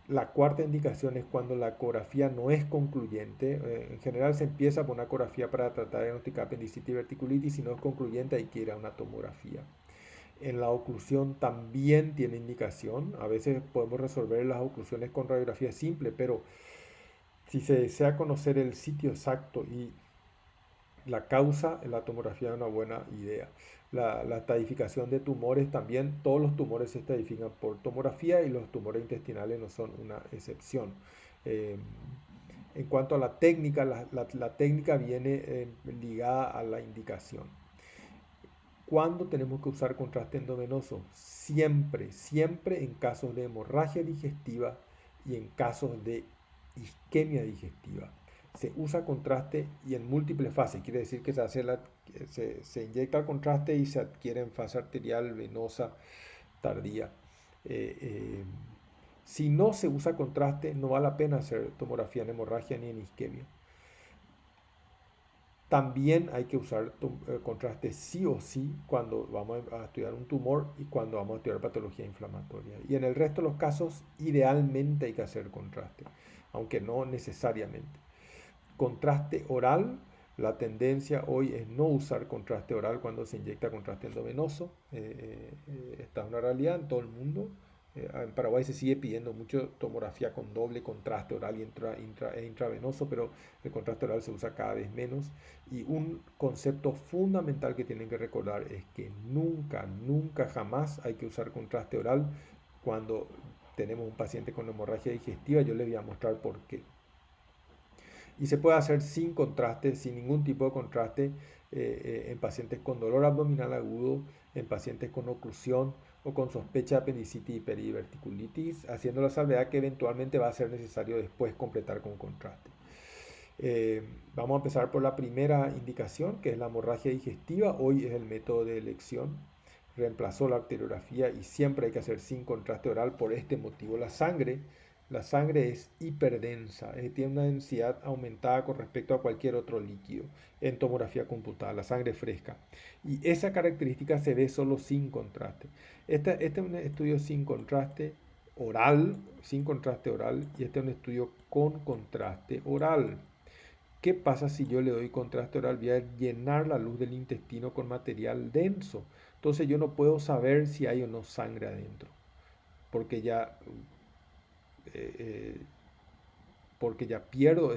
La cuarta indicación es cuando la ecografía no es concluyente. En general se empieza por una ecografía para tratar de diagnosticar apendicitis y verticulitis. Si no es concluyente, hay que ir a una tomografía. En la oclusión también tiene indicación. A veces podemos resolver las oclusiones con radiografía simple, pero si se desea conocer el sitio exacto y la causa, la tomografía es una buena idea. La estadificación de tumores también, todos los tumores se estadifican por tomografía y los tumores intestinales no son una excepción. Eh, en cuanto a la técnica, la técnica viene ligada a la indicación. ¿Cuándo tenemos que usar contraste endovenoso? Siempre, siempre en casos de hemorragia digestiva y en casos de isquemia digestiva. Se usa contraste y en múltiples fases, quiere decir que se inyecta el contraste y se adquiere en fase arterial, venosa, tardía. Si no se usa contraste, no vale la pena hacer tomografía en hemorragia ni en isquemia. También hay que usar contraste sí o sí cuando vamos a estudiar un tumor y cuando vamos a estudiar patología inflamatoria. Y en el resto de los casos, idealmente hay que hacer contraste, aunque no necesariamente. Contraste oral, la tendencia hoy es no usar contraste oral cuando se inyecta contraste endovenoso. Esta es una realidad en todo el mundo. En Paraguay se sigue pidiendo mucho tomografía con doble contraste oral e intravenoso, pero el contraste oral se usa cada vez menos. Y un concepto fundamental que tienen que recordar es que nunca, nunca, jamás hay que usar contraste oral cuando tenemos un paciente con hemorragia digestiva. Yo les voy a mostrar por qué. Y se puede hacer sin contraste, sin ningún tipo de contraste, en pacientes con dolor abdominal agudo, en pacientes con oclusión o con sospecha de apendicitis y periverticulitis, haciendo la salvedad que eventualmente va a ser necesario después completar con contraste. Vamos a empezar por la primera indicación, que es la hemorragia digestiva. Hoy es el método de elección. Reemplazó la arteriografía y siempre hay que hacer sin contraste oral por este motivo. La sangre es hiperdensa, tiene una densidad aumentada con respecto a cualquier otro líquido en tomografía computada, la sangre fresca. Y esa característica se ve solo sin contraste. Este es un estudio sin contraste oral, y este es un estudio con contraste oral. ¿Qué pasa si yo le doy contraste oral? Voy a llenar la luz del intestino con material denso. Entonces yo no puedo saber si hay o no sangre adentro, porque ya eh, eh, porque ya pierdo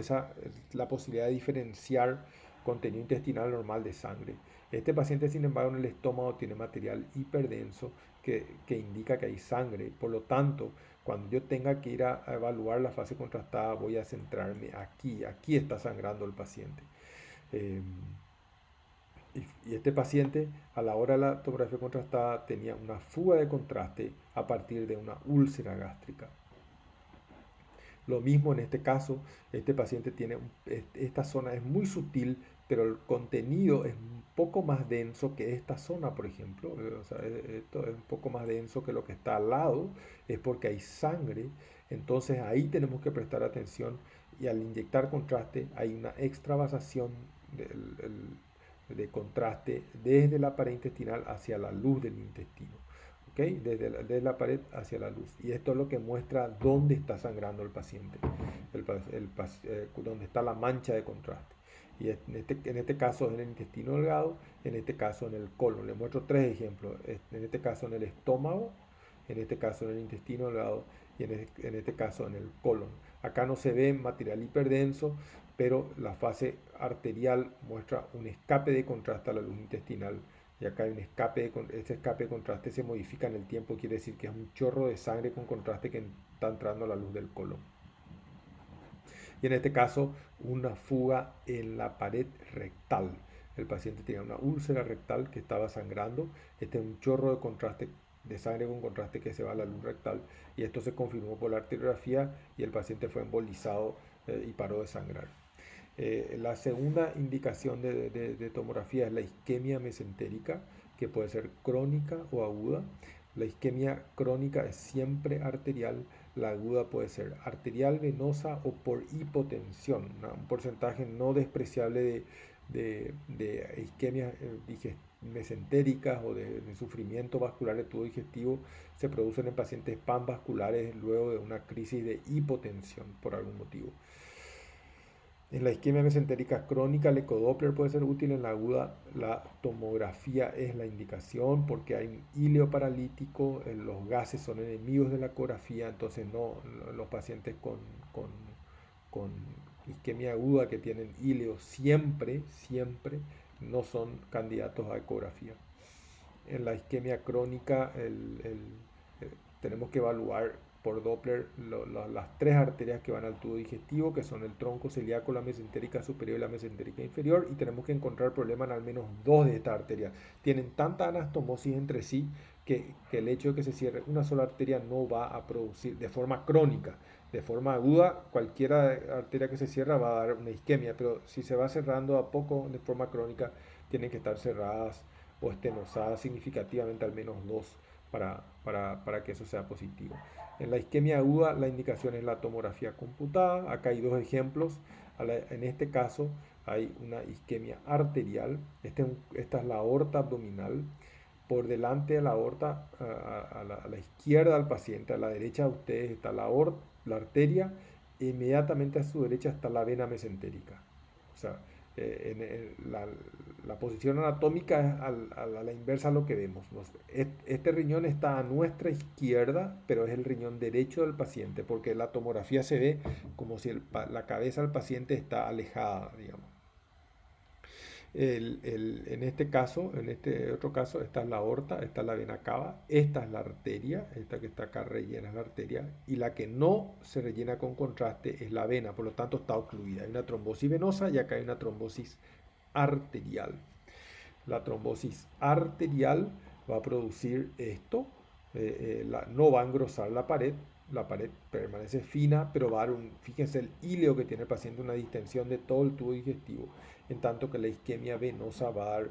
la posibilidad de diferenciar contenido intestinal normal de sangre. Este paciente, sin embargo, en el estómago tiene material hiperdenso que indica que hay sangre. Por lo tanto, cuando yo tenga que ir a evaluar la fase contrastada, voy a centrarme aquí. Aquí está sangrando el paciente. Eh, y este paciente, a la hora de la tomografía contrastada, tenía una fuga de contraste a partir de una úlcera gástrica. Lo mismo en este caso, este paciente tiene, esta zona es muy sutil, pero el contenido es un poco más denso que esta zona, por ejemplo. O sea, esto es un poco más denso que lo que está al lado, es porque hay sangre. Entonces ahí tenemos que prestar atención y al inyectar contraste hay una extravasación de contraste desde la pared intestinal hacia la luz del intestino. ¿Okay? Desde la pared hacia la luz. Y esto es lo que muestra dónde está sangrando el paciente, dónde está la mancha de contraste. Y en este caso es en el intestino delgado, en este caso en el colon. Les muestro tres ejemplos. En este caso en el estómago, en este caso en el intestino delgado y en este caso en el colon. Acá no se ve material hiperdenso, pero la fase arterial muestra un escape de contraste a la luz intestinal. Y acá hay un escape, ese escape de contraste se modifica en el tiempo, quiere decir que es un chorro de sangre con contraste que está entrando a la luz del colon. Y en este caso, una fuga en la pared rectal. El paciente tenía una úlcera rectal que estaba sangrando. Este es un chorro de contraste, de sangre con contraste que se va a la luz rectal. Y esto se confirmó por la arteriografía y el paciente fue embolizado y paró de sangrar. La segunda indicación de tomografía es la isquemia mesentérica, que puede ser crónica o aguda. La isquemia crónica es siempre arterial, la aguda puede ser arterial, venosa o por hipotensión. Un porcentaje no despreciable de isquemias mesentéricas o de sufrimiento vascular de tubo digestivo se producen en pacientes panvasculares luego de una crisis de hipotensión por algún motivo. En la isquemia mesentérica crónica, el ecodoppler puede ser útil. En la aguda, la tomografía es la indicación porque hay un híleo paralítico, los gases son enemigos de la ecografía, entonces los pacientes con isquemia aguda que tienen híleo siempre no son candidatos a ecografía. En la isquemia crónica tenemos que evaluar por Doppler las tres arterias que van al tubo digestivo, que son el tronco celíaco, la mesentérica superior y la mesentérica inferior, y tenemos que encontrar problemas en al menos dos de estas arterias. Tienen tanta anastomosis entre sí que el hecho de que se cierre una sola arteria no va a producir de forma crónica. De forma aguda, cualquiera arteria que se cierra va a dar una isquemia, pero si se va cerrando a poco de forma crónica, tienen que estar cerradas o estenosadas significativamente al menos dos para que eso sea positivo. En la isquemia aguda la indicación es la tomografía computada. Acá hay dos ejemplos. En este caso hay una isquemia arterial. Esta es la aorta abdominal. Por delante de la aorta, a la izquierda del paciente, a la derecha de ustedes está la arteria, e inmediatamente a su derecha está la vena mesentérica. O sea, la posición anatómica es a la inversa a lo que vemos. Este riñón está a nuestra izquierda, pero es el riñón derecho del paciente, porque la tomografía se ve como si la cabeza del paciente está alejada, digamos. En este otro caso, esta es la aorta, esta es la vena cava, esta es la arteria, esta que está acá rellena es la arteria, y la que no se rellena con contraste es la vena, por lo tanto está ocluida. Hay una trombosis venosa y acá hay una trombosis arterial. La trombosis arterial va a producir esto, no va a engrosar la pared permanece fina, pero va a dar fíjense el híleo que tiene el paciente, una distensión de todo el tubo digestivo, en tanto que la isquemia venosa va a dar,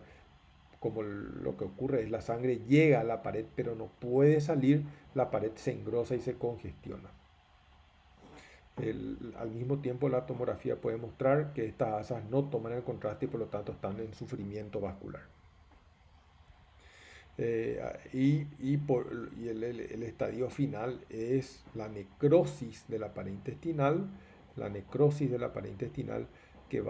como lo que ocurre es la sangre llega a la pared, pero no puede salir, la pared se engrosa y se congestiona. Al mismo tiempo la tomografía puede mostrar que estas asas no toman el contraste y por lo tanto están en sufrimiento vascular. El estadio final es la necrosis de la pared intestinal, que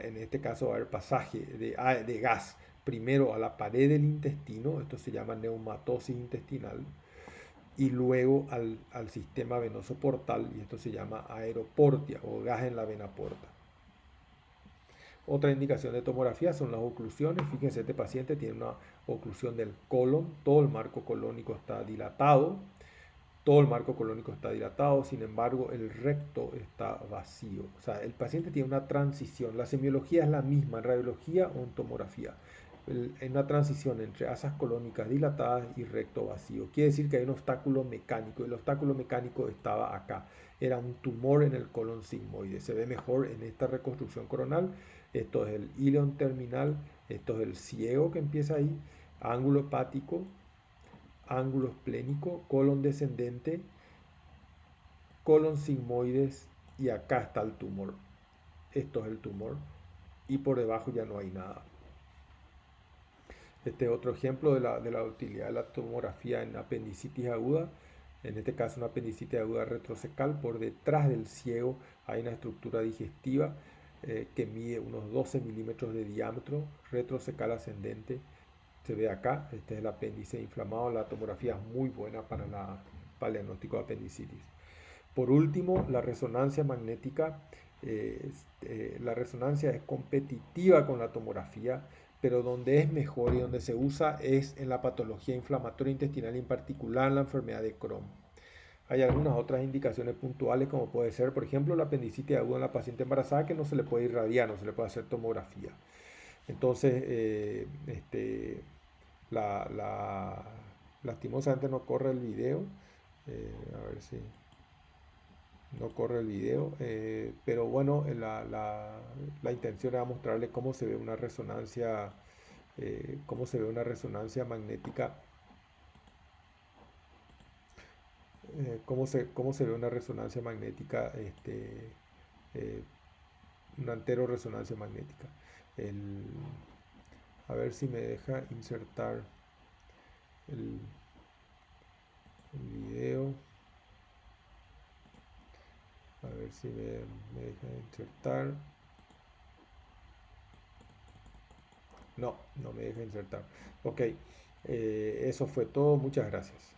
en este caso va a haber pasaje de gas primero a la pared del intestino, esto se llama neumatosis intestinal, y luego al sistema venoso portal, y esto se llama aeroportia o gas en la vena porta. Otra indicación de tomografía son las oclusiones. Fíjense, este paciente tiene una oclusión del colon, todo el marco colónico está dilatado, sin embargo el recto está vacío. O sea, el paciente tiene una transición, la semiología es la misma en radiología o en tomografía. En una transición entre asas colónicas dilatadas y recto vacío. Quiere decir que hay un obstáculo mecánico, el obstáculo mecánico estaba acá. Era un tumor en el colon sigmoide. Se ve mejor en esta reconstrucción coronal. Esto es el íleon terminal, esto es el ciego que empieza ahí, ángulo hepático, ángulo esplénico, colon descendente, colon sigmoides y acá está el tumor. Esto es el tumor y por debajo ya no hay nada. Este es otro ejemplo de la utilidad de la tomografía en apendicitis aguda. En este caso una apendicitis aguda retrocecal. Por detrás del ciego hay una estructura digestiva que mide unos 12 milímetros de diámetro, retrocecal ascendente. Se ve acá, este es el apéndice inflamado. La tomografía es muy buena para el diagnóstico de apendicitis. Por último, la resonancia magnética. La resonancia es competitiva con la tomografía, pero donde es mejor y donde se usa es en la patología inflamatoria intestinal y en particular en la enfermedad de Crohn. Hay algunas otras indicaciones puntuales como puede ser, por ejemplo, la apendicitis aguda en la paciente embarazada que no se le puede irradiar, no se le puede hacer tomografía. Entonces, lastimosamente no corre el video. A ver si no corre el video, pero bueno, la intención era mostrarles cómo se ve una resonancia, cómo se ve una resonancia magnética, cómo se ve una resonancia magnética, eh, una anteroresonancia magnética. El, a ver si me deja insertar el, el video. A ver si me deja insertar. No, no me deja insertar. Ok, eso fue todo. Muchas gracias.